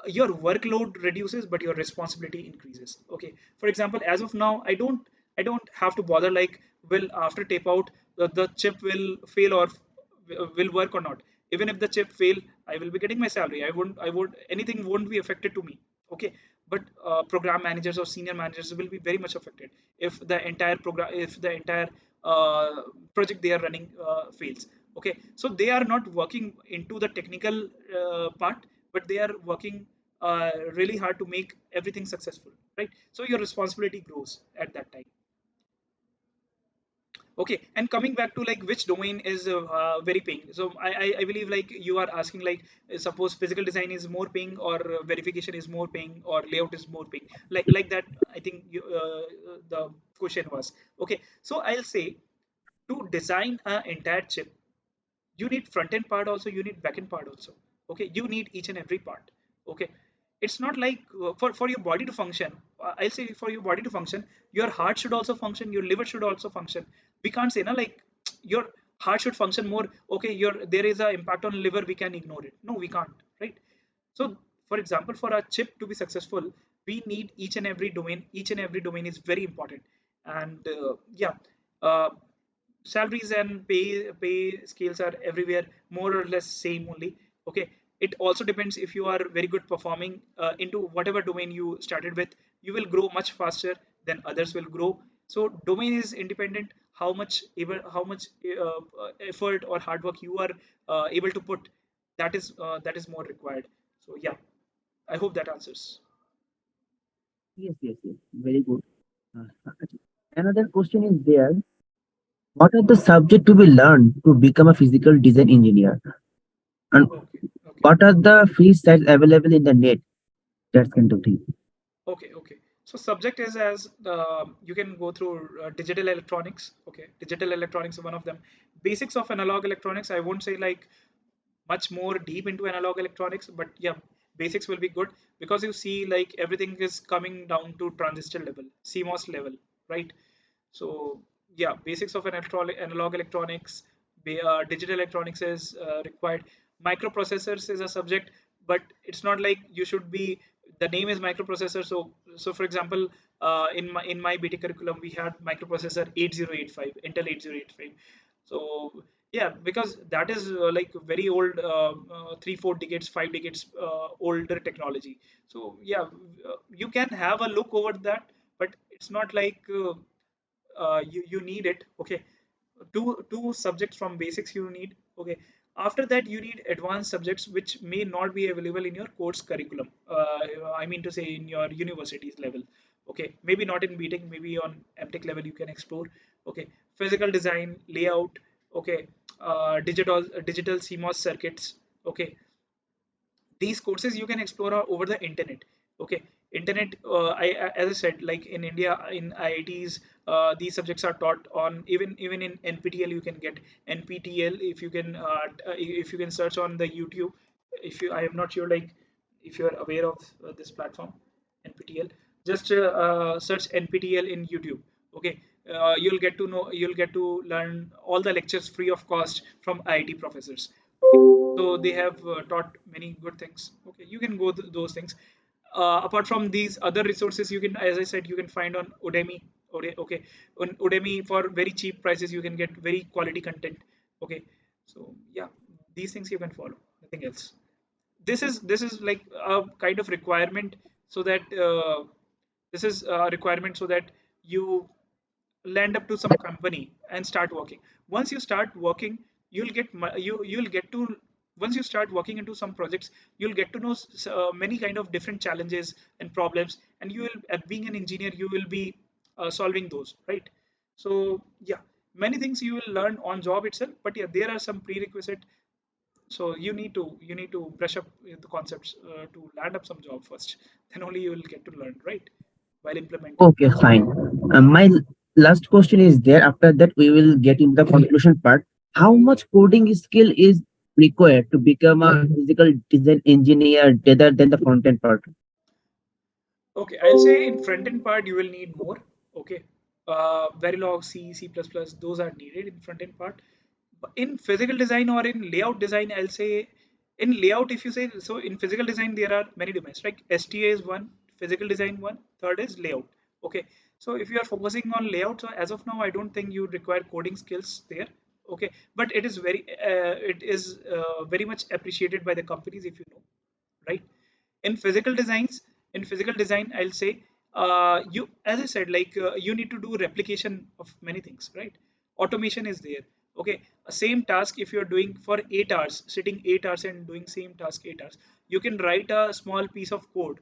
your workload reduces but your responsibility increases. Okay, for example, as of now, I don't have to bother, like, will after tape out the chip will fail or will work or not. Even if the chip fail, I will be getting my salary. I would anything won't be affected to me. Okay, but program managers or senior managers will be very much affected if the entire program, if the entire project they are running fails. Okay, so they are not working into the technical part, but they are working really hard to make everything successful, right? So your responsibility grows at that time. Okay, and coming back to, like, which domain is very paying. So I believe, like, you are asking, like, suppose physical design is more paying, or verification is more paying, or layout is more paying, like that. I think the question was. Okay, so I'll say, to design an entire chip, you need front end part also, you need back end part also. Okay, you need each and every part. Okay, it's not like for your body to function, I'll say, for your body to function, your heart should also function, your liver should also function. We can't say, na, like, your heart should function more. Okay, your there is a impact on liver, we can ignore it. No, we can't, right? So for example, for a chip to be successful, we need each and every domain. Each and every domain is very important. And yeah, uh, salaries and pay scales are everywhere more or less same only. Okay, it also depends, if you are very good performing into whatever domain you started with, you will grow much faster than others will grow. So domain is independent. How much effort or hard work you are able to put, that is more required. So yeah, I hope that answers. Yes, yes, yes. Very good. Uh, Another question is there. What are the subject to be learned to become a physical design engineer? And Okay, okay. what are the free sites available in the net? That kind of thing. Okay, okay. So subject is, as you can go through digital electronics. Okay, digital electronics is one of them. Basics of analog electronics. I won't say, like, much more deep into analog electronics, but yeah, basics will be good, because you see, like, everything is coming down to transistor level, CMOS level, right? So yeah, basics of an analog electronics. digital electronics is required. Microprocessors is a subject, but it's not like you should be. The name is microprocessor. So for example, in my BT curriculum, we had microprocessor 8085, Intel 8085. So yeah, because that is like very old, 3 4 decades, 5 decades older technology. So yeah, you can have a look over that, but it's not like you need it. Okay, two subjects from basics you need. Okay, after that you need advanced subjects which may not be available in your course curriculum. I mean to say in your university's level. Okay, maybe not in BTech, maybe on MTech level you can explore. Okay, physical design, layout. Okay, digital CMOS circuits. Okay, these courses you can explore over the internet. Okay, internet, as I said, like in India, in IITs, these subjects are taught on, even in NPTEL you can get NPTEL. If you can search on the YouTube. If you I am not sure, like, if you are aware of this platform, NPTEL, just search NPTEL in YouTube. Okay, you'll get to learn all the lectures free of cost from IIT professors. So they have taught many good things. Okay, you can go those things. Apart from these other resources, you can, as I said, you can find on Udemy. Okay, on Udemy for very cheap prices you can get very quality content. Okay, so yeah, these things you can follow, nothing else. This is like a kind of requirement, so that this is a requirement so that you land up to some company and start working. Once you start working, you'll get you'll get to once you start working into some projects, you'll get to know many kind of different challenges and problems, and you will, being an engineer, you will be solving those, right? So yeah, many things you will learn on job itself, but yeah, there are some prerequisite. So you need to brush up the concepts to land up some job first. Then only you will get to learn, right, while implementing. Okay, fine. My last question is there. After that, we will get in the conclusion part. How much coding skill is required to become a physical design engineer rather than the front end part? Okay, I'll say in front end part you will need more. Okay, Verilog, C, C++, those are needed in front end part. But in physical design or in layout design, I'll say in layout, if you say so, in physical design there are many domains. Like STA is one, physical design one, third is layout. Okay, so if you are focusing on layout, so as of now, I don't think you require coding skills there. Okay, but it is very much appreciated by the companies if you know, right? In physical designs, in physical design, I'll say you, as I said, like you need to do replication of many things, right? Automation is there. Okay, a same task, if you're doing for 8 hours, sitting 8 hours and doing same task 8 hours, you can write a small piece of code.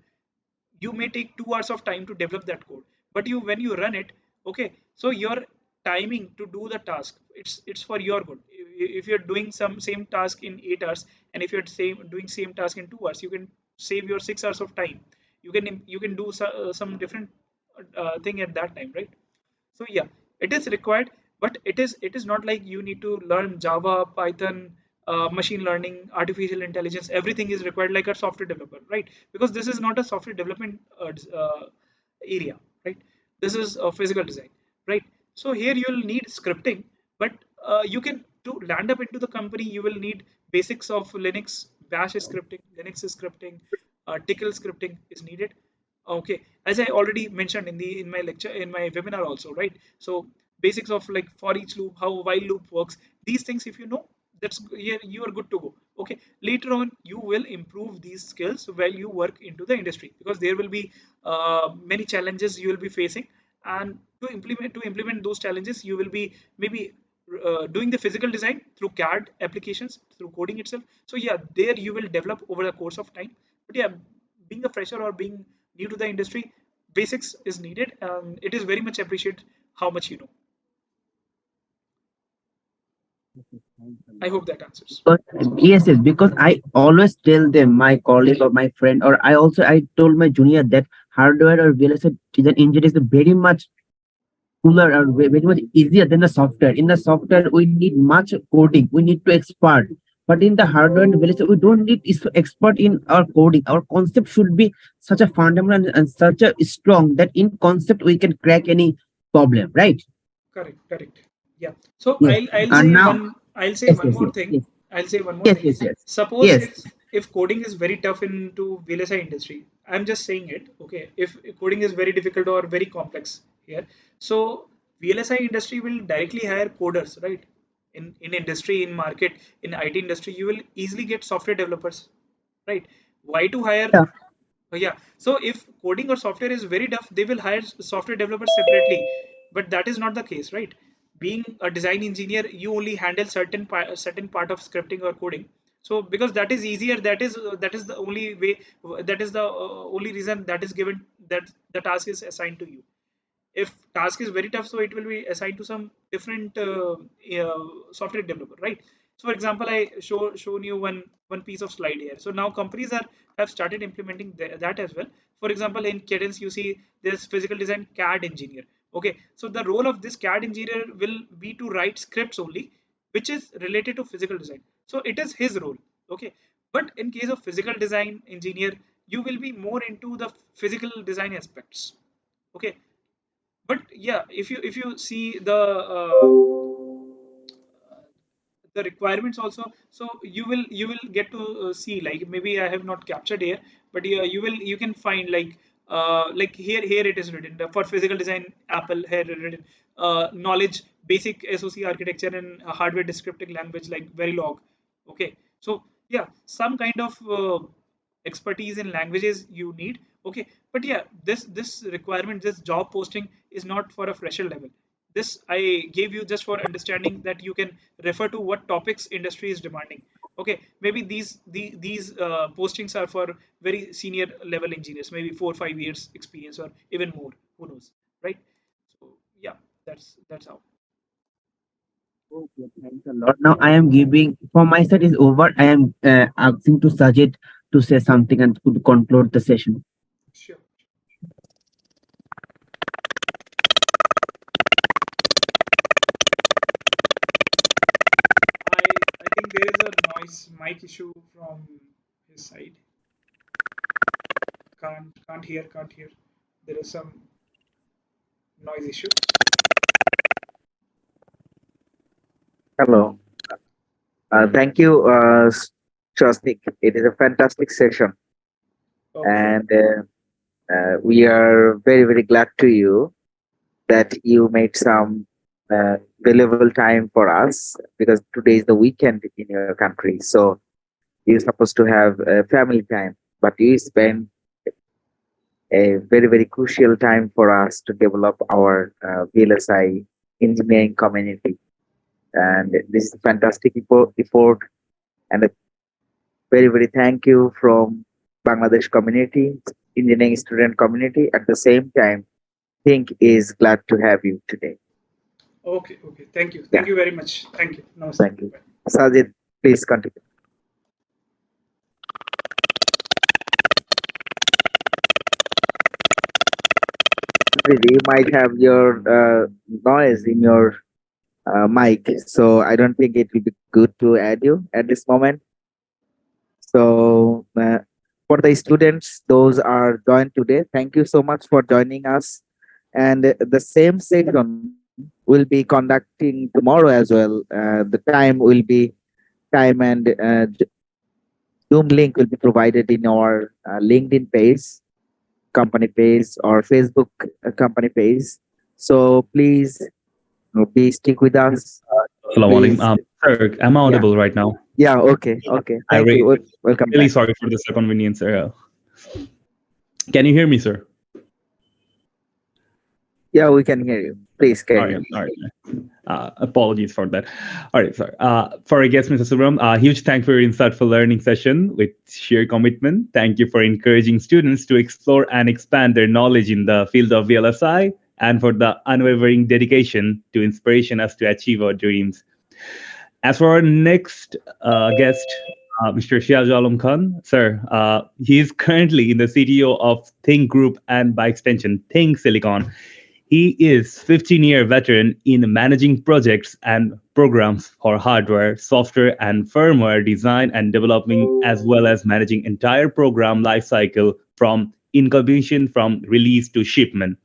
You may take 2 hours of time to develop that code, but you, when you run it, okay, so your timing to do the task, it's for your good. If you're doing some same task in 8 hours, and if you're doing same task in 2 hours, you can save your 6 hours of time. You can do some different thing at that time, right? So yeah, it is required, but it is not like you need to learn Java, Python, machine learning, artificial intelligence. Everything is required like a software developer, right? Because this is not a software development area, right? This is a physical design, right? So here you will need scripting, but you can, to land up into the company, you will need basics of Linux, Bash scripting, Linux scripting, Tickle scripting is needed. Okay, as I already mentioned in my lecture, in my webinar also, right? So basics of like for each loop, how while loop works, these things if you know, that's, yeah, you are good to go. Okay, later on you will improve these skills while you work into the industry, because there will be many challenges you will be facing, and to implement those challenges, you will be maybe doing the physical design through CAD applications, through coding itself. So yeah, there you will develop over the course of time. But yeah, being a fresher or being new to the industry, basics is needed, and it is very much appreciated how much you know. I hope that answers. But yes, yes, because I always tell them, my colleague or my friend, or I told my junior that hardware or VLSI design engineer is very much cooler or very much easier than the software. In the software, we need much coding. We need to expert. But in the hardware and VLSI, we don't need expert in our coding. Our concept should be such a fundamental and such a strong that in concept we can crack any problem, right? Correct, correct. Yeah. So Yes. I'll And say now, one. I'll say Yes, one yes, more yes, thing. yes, I'll say one more yes, thing. yes, yes, Suppose yes. if coding is very tough into VLSI industry, I'm just saying it. Okay, if coding is very difficult or very complex here, so VLSI industry will directly hire coders, right? In industry, in market, in IT industry, you will easily get software developers, right? Why to hire? Yeah. Yeah. So if coding or software is very tough, they will hire software developers separately. But that is not the case, right? Being a design engineer, you only handle certain part of scripting or coding. So because that is easier, that is the only way. That is the only reason that is given, that the task is assigned to you. If task is very tough, so it will be assigned to some different software developer, right? So for example, I shown you one piece of slide here. So now companies are have started implementing that as well. For example, in Cadence, you see there's physical design CAD engineer. Okay, so the role of this CAD engineer will be to write scripts only, which is related to physical design. So it is his role. Okay, but in case of physical design engineer, you will be more into the physical design aspects. Okay, but yeah, if you see the requirements also, so you will get to see, like, maybe I have not captured here, but yeah, you can find like here it is written for physical design. Apple here written knowledge basic SoC architecture and hardware descriptive language like Verilog. Okay, so yeah, some kind of expertise in languages you need. Okay, but yeah, this requirement, this job posting is not for a fresher level. This I gave you just for understanding, that you can refer to what topics industry is demanding. Okay, maybe these postings are for very senior level engineers, maybe 4 or 5 years experience or even more, who knows, right? So yeah, that's how. Okay, thanks a lot. Now I am giving, for my side is over. I am asking to Sajid to say something and to conclude the session. Sure. I think there is a noise mic issue from his side. Can't hear. There is some noise issue. Hello. Thank you, Swastik. It is a fantastic session, Okay. and we are very, very glad to you that you made some valuable time for us, because today is the weekend in your country. So you're supposed to have family time, but you spend a very, very crucial time for us to develop our VLSI engineering community. And this is a fantastic effort, and a very, very thank you from Bangladesh community, engineering student community. At the same time, Think is glad to have you today. Okay. Thank you. Yeah, Thank you very much. Thank you. Namaste. thank you. Bye. Sajid, please continue. You might have your noise in your mic, so I don't think it will be good to add you at this moment. So, for the students, those are joined today, thank you so much for joining us. And the same session will be conducting tomorrow as well. The time will be time and Zoom link will be provided in our LinkedIn page, company page, or Facebook company page. So please be stick with us. Assalamualaikum. Please, Sir, am I yeah, audible right now? yeah, okay. I Thank you. Welcome really back. sorry for this inconvenience, sir. Can you hear me, sir? Yeah, we can hear you. Please carry on. All right. Apologies for that. All right, sorry. For our guest, Mr. Subram, huge thank for your insightful learning session with sheer commitment. Thank you for encouraging students to explore and expand their knowledge in the field of VLSI, and for the unwavering dedication to inspiration us to achieve our dreams. As for our next guest, Mr. Shiaz Alam Khan, sir, he is currently in the CTO of Think Group, and by extension, Think Silicon. He is 15-year veteran in managing projects and programs for hardware, software, and firmware design and developing, as well as managing entire program lifecycle from incubation from release to shipment.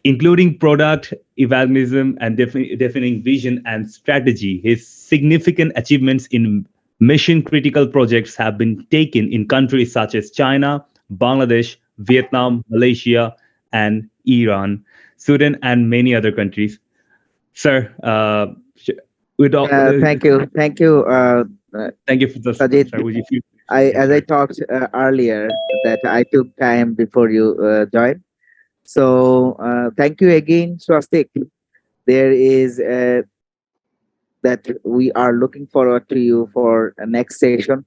including product evangelism and defining vision and strategy. His significant achievements in mission critical projects have been taken in countries such as China, Bangladesh, Vietnam, Malaysia, and Iran, Sudan, and many other countries. Sir, with all, Thank you, thank you for this. Sajid. Sir, would you feel, As I talked earlier, that I took time before you joined. So thank you again, Swastik. There is that we are looking forward to you for next session.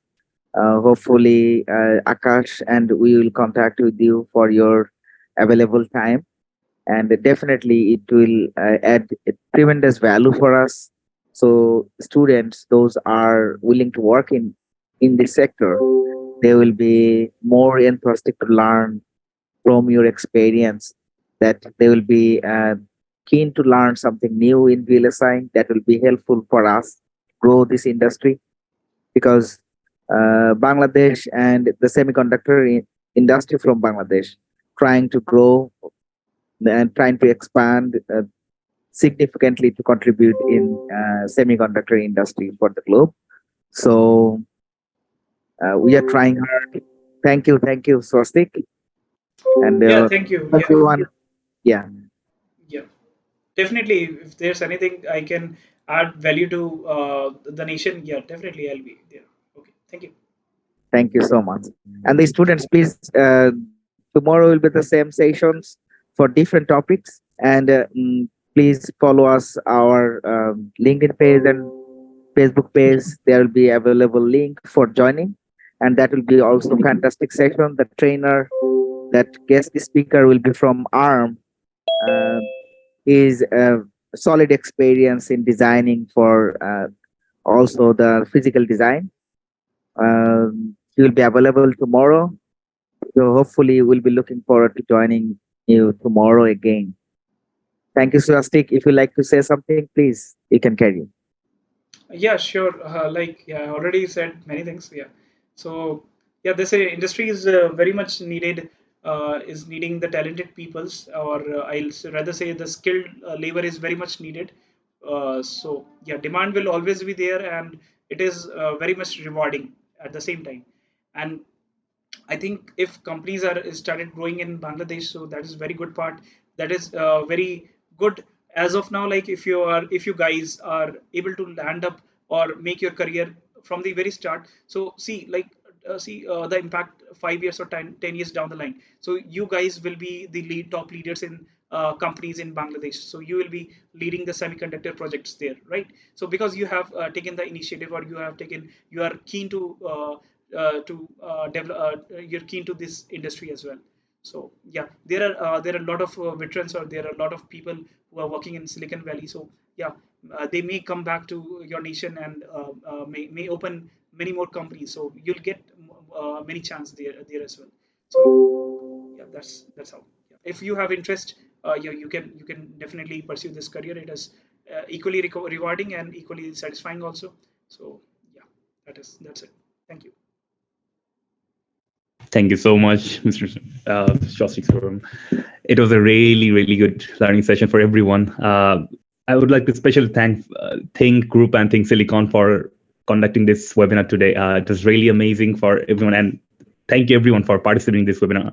Hopefully, Akash and we will contact with you for your available time, and definitely it will add a tremendous value for us. So students, those are willing to work in this sector, they will be more enthusiastic to learn from your experience, that they will be keen to learn something new in VLSI that will be helpful for us grow this industry, because Bangladesh and the semiconductor industry from Bangladesh trying to grow and trying to expand significantly to contribute in semiconductor industry for the globe. So we are trying hard. Thank you, Swastik, and Yeah, thank you. Yeah, everyone. Yeah, yeah. Definitely, if there's anything I can add value to the nation, yeah, definitely I'll be there. Okay, thank you. thank you so much. And the students, please, tomorrow will be the same sessions for different topics. And please follow us our LinkedIn page and Facebook page. There will be available link for joining, and that will be also fantastic session. The trainer, that guest speaker will be from ARM. Uh, is a solid experience in designing for also the physical design. He will be available tomorrow. So hopefully we'll be looking forward to joining you tomorrow again. Thank you, Swastik. If you like to say something, please, you can carry. Yeah, sure. Like yeah, I already said many things. Yeah. So yeah, this industry is very much needed. Is needing the talented peoples, or rather say the skilled labor is very much needed. So yeah, demand will always be there, and it is very much rewarding at the same time. And I think if companies are started growing in Bangladesh, so that is very good part. That is very good as of now. Like if you guys are able to land up or make your career from the very start. So see, like the impact 5 years or 10 years down the line. So you guys will be the top leaders in companies in Bangladesh. So you will be leading the semiconductor projects there, right? So because you have taken the initiative, or you are keen to develop, you're keen to this industry as well. So yeah, there are a lot of veterans, or there are a lot of people who are working in Silicon Valley. So yeah, they may come back to your nation, and may open many more companies. So you'll get many chance there as well. So yeah, that's how. Yeah. If you have interest, you can definitely pursue this career. It is equally rewarding and equally satisfying also. So yeah, that's it. Thank you. thank you so much, Mr. Shostik. It was a really, really good learning session for everyone. I would like to specially thank Think Group and Think Silicon for conducting this webinar today. It was really amazing for everyone, and thank you everyone for participating in this webinar.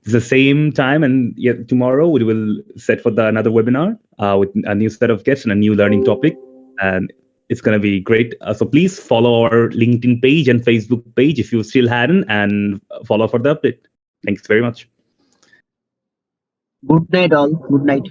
It's the same time, and yet tomorrow we will set for another webinar with a new set of guests and a new learning topic, and it's going to be great. So please follow our LinkedIn page and Facebook page if you still hadn't, and follow for the update. Thanks very much. Good night, all. Good night.